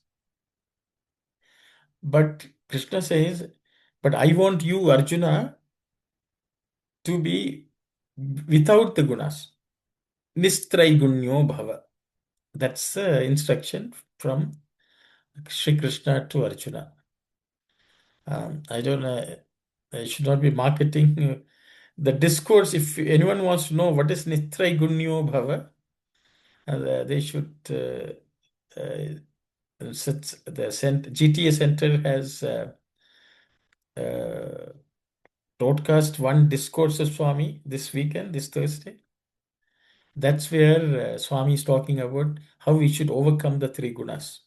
But Krishna says, but I want you, Arjuna, to be without the gunas. Nistraigunya Bhava. That's the instruction from Sri Krishna to Arjuna. I don't know, I should not be marketing the discourse. If anyone wants to know what is Nitrai Gunyo Bhava, they should. The GTA Center has broadcast one discourse of Swami this weekend, this Thursday. That's where Swami is talking about how we should overcome the three gunas.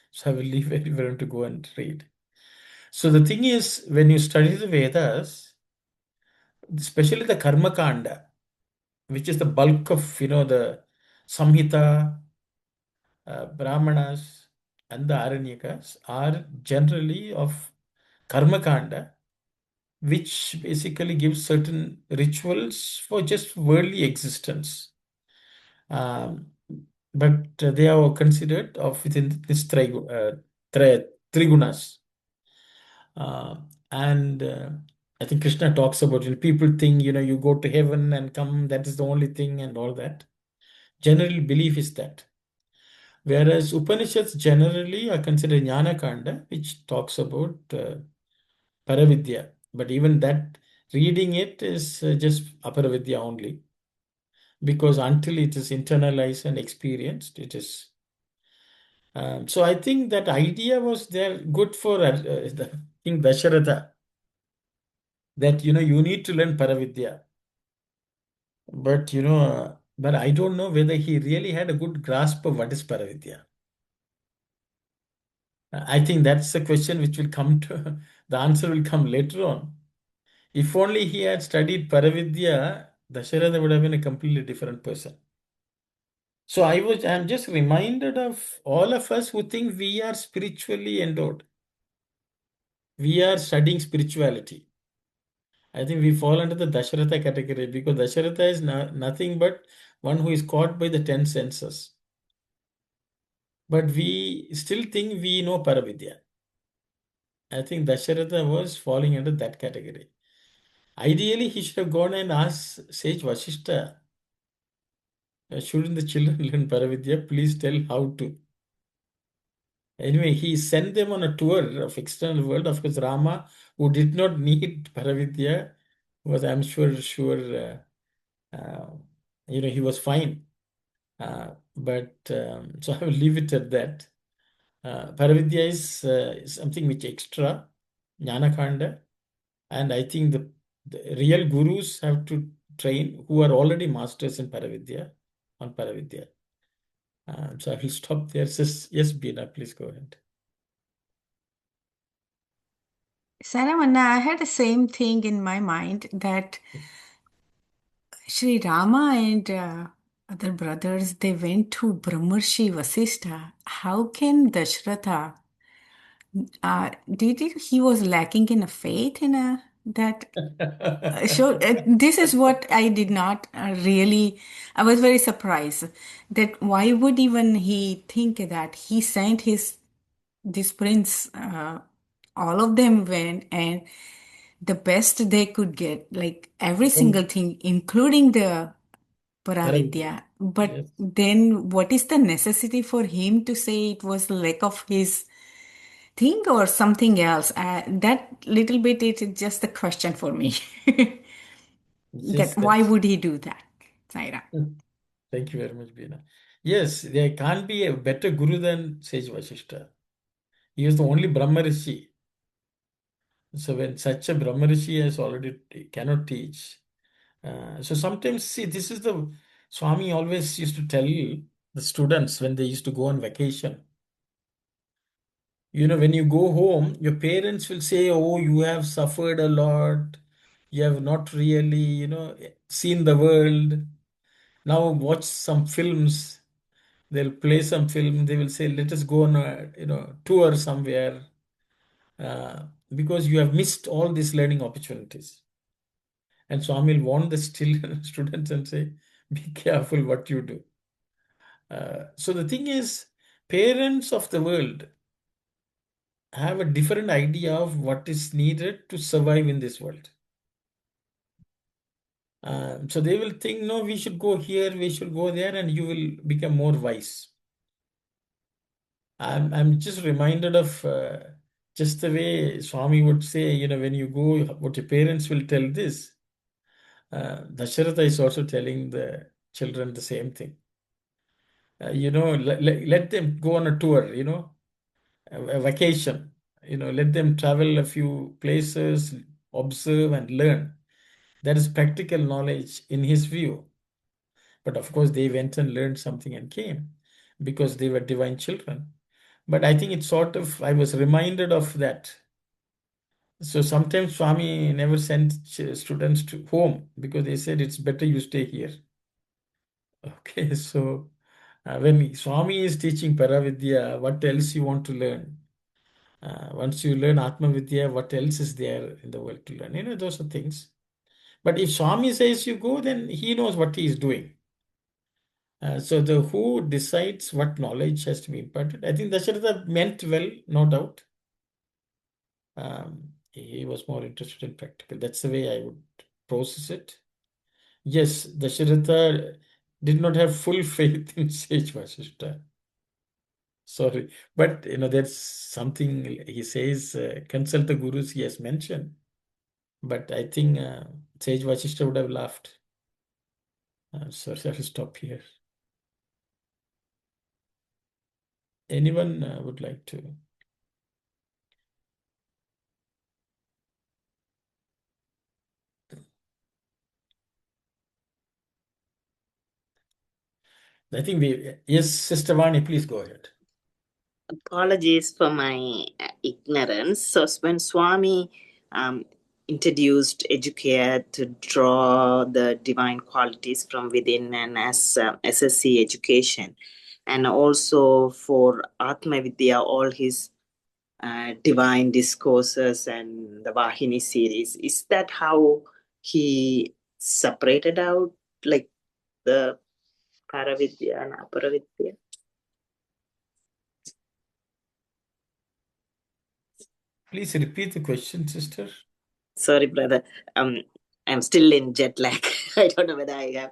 So I will leave everyone to go and read. So the thing is, when you study the Vedas, especially the Karma Kanda, which is the bulk of, the Samhita, Brahmanas, and the Aranyakas are generally of Karma Kanda, which basically gives certain rituals for just worldly existence. But they are considered of within this trigunas. And I think Krishna talks about it. People think, you go to heaven and come, that is the only thing and all that. General belief is that. Whereas Upanishads generally are considered Jnana Kanda, which talks about Paravidya. But even that, reading it is just Aparavidya only. Because until it is internalized and experienced, it is. So I think that idea was there good for the King Dasharatha. That, you need to learn Paravidya. But, but I don't know whether he really had a good grasp of what is Paravidya. I think that's the question which will come to, the answer will come later on. If only he had studied Paravidya, Dasharatha would have been a completely different person. So I'm just reminded of all of us who think we are spiritually endowed. we are studying spirituality. I think we fall under the Dasharatha category because Dasharatha is nothing but one who is caught by the 10 senses. But we still think we know Paravidya. I think Dasharatha was falling under that category. Ideally, he should have gone and asked Sage Vasishta, shouldn't the children learn Paravidya? Please tell how to. Anyway, he sent them on a tour of external world. Of course, Rama, who did not need Paravidya, was, I'm sure, he was fine. So I will leave it at that. Paravidya is something which extra, Jnana Kanda, and I think the real gurus have to train who are already masters in Paravidya, on Paravidya. So I will stop there. Yes, Beena, please go ahead. Sai Ram, I had the same thing in my mind that Sri Rama and other brothers, they went to Brahmarshi Vasishtha. How can Dashratha, he was lacking in a faith in that? This is what I did not really, I was very surprised that why would even he think that he sent this prince, all of them went and the best they could get, like every single thing, including the Paravidya. But Yes. then what is the necessity for him to say it was lack of his thing or something else? That little bit, it is just a question for me. Yes, That why would he do that, Sai Ram? Thank you very much, Beena. Yes, there can't be a better guru than Sage Vasishta. He is the only Brahma Rishi. So when such a Brahma Rishi has already cannot teach. So sometimes, see, this is the Swami always used to tell the students when they used to go on vacation. When you go home, your parents will say, oh, you have suffered a lot. You have not really, seen the world. Now watch some films. They'll play some film. They will say, let us go on a, tour somewhere. Because you have missed all these learning opportunities. And Swami will warn the students and say, be careful what you do. So the thing is, parents of the world have a different idea of what is needed to survive in this world. So they will think, no, we should go here, we should go there, and you will become more wise. I'm just reminded of just the way Swami would say, when you go, what your parents will tell this. Dasharatha is also telling the children the same thing. Let them go on a tour, a vacation. Let them travel a few places, observe and learn. That is practical knowledge in his view. But of course, they went and learned something and came because they were divine children. But I think I was reminded of that. So sometimes Swami never sent students to home because they said it's better you stay here. Okay, so when Swami is teaching Paravidya, what else you want to learn? Once you learn Atma Vidya, what else is there in the world to learn? Those are things. But if Swami says you go, then he knows what he is doing. So the who decides what knowledge has to be imparted? I think Dasharatha meant well, no doubt. He was more interested in practical. That's the way I would process it. Yes, Dasharatha did not have full faith in Sage Vasishta. Sorry, but there's something he says, consult the gurus he has mentioned. But I think Sage Vasishta would have laughed. Sorry, I will stop here. Anyone would like to? I think yes, Sister Vani, please go ahead. Apologies for my ignorance. So when Swami introduced educare to draw the divine qualities from within and as SSC education, and also for Atma Vidya, all his divine discourses and the Vahini series. Is that how he separated out like the Paravidya and Aparavidya? Please repeat the question, sister. Sorry, brother. I'm still in jet lag. I don't know whether I have.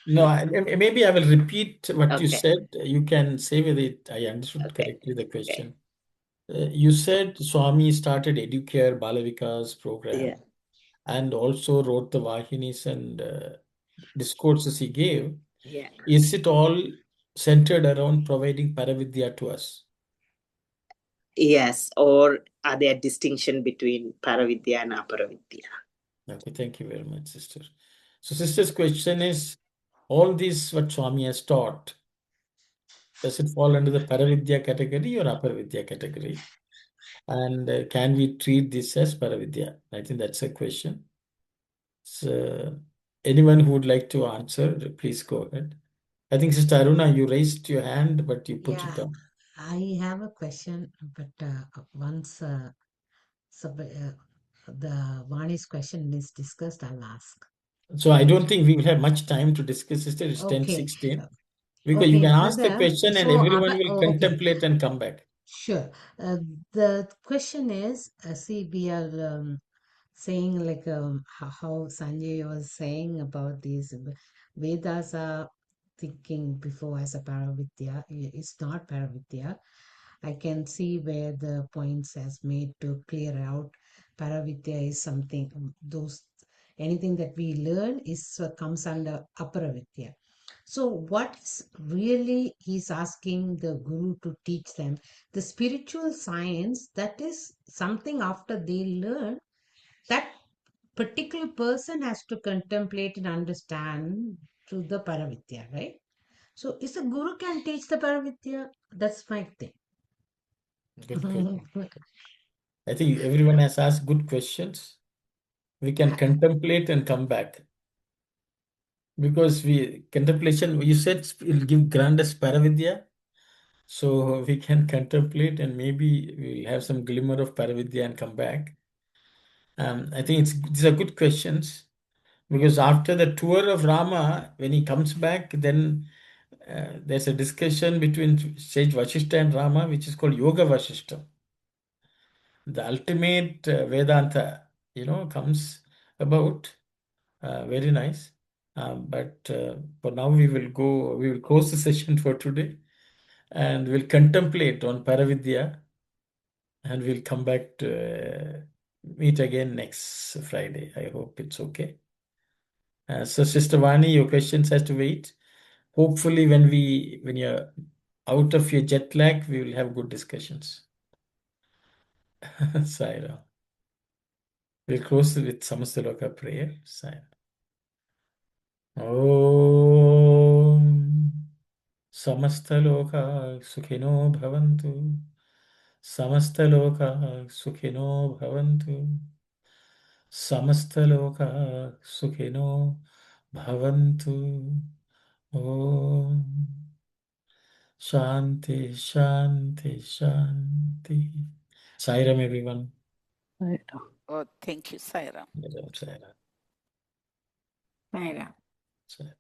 No, maybe I will repeat what you Okay. said. You can say whether I understood correctly the question. You said Swami started Educare Balavikas program. Yeah. And also wrote the Vahinis and discourses he gave. Yeah. Is it all centered around providing Paravidya to us? Yes. Or are there distinction between Paravidya and Aparavidya? Okay, thank you very much, sister. So, sister's question is, all this what Swami has taught, does it fall under the Paravidya category or Aparavidya category? And can we treat this as Paravidya? I think that's a question. So, anyone who would like to answer, please go ahead. I think Sister Aruna, you raised your hand, but you put it down. I have a question, but once the Vani's question is discussed, I'll ask. So I don't think we will have much time to discuss, sister. It's Okay. 10:16. Because you can ask the question and everyone will contemplate and come back. Sure. The question is, see, we are saying like how Sanjay was saying about these Vedas are thinking before as a Paravidya. It's not Paravidya. I can see where the points has made to clear out. Paravidya is something, anything that we learn is comes under Aparavidya. So what is really he's asking the guru to teach them? The spiritual science, that is something after they learn, that particular person has to contemplate and understand through the Paravidya, right? So is a guru can teach the Paravidya? That's my thing. Good question. I think everyone has asked good questions. We can contemplate and come back. Because contemplation, you said will give grant us Paravidya. So we can contemplate and maybe we'll have some glimmer of Paravidya and come back. I think these are good questions. Because after the tour of Rama, when he comes back, then there's a discussion between sage Vashishta and Rama, which is called Yoga Vashishta. The ultimate Vedanta, comes about. Very nice. But for now, we will close the session for today and we'll contemplate on Paravidya and we'll come back to meet again next Friday. I hope it's okay. So, Sister Vani, your questions has to wait. Hopefully, when you're out of your jet lag, we will have good discussions. Sai Ram. We'll close with Samastaloka prayer. Sai Ram. Om Samastaloka Sukhino Bhavantu. Samastaloka Sukhino Bhavantu. Samastaloka Sukhino Bhavantu. Om Shanti, Shanti, Shanti. Sai Ram, everyone. Oh, thank you, Sai Ram. Sai Ram. Sai Ram. Sai Ram.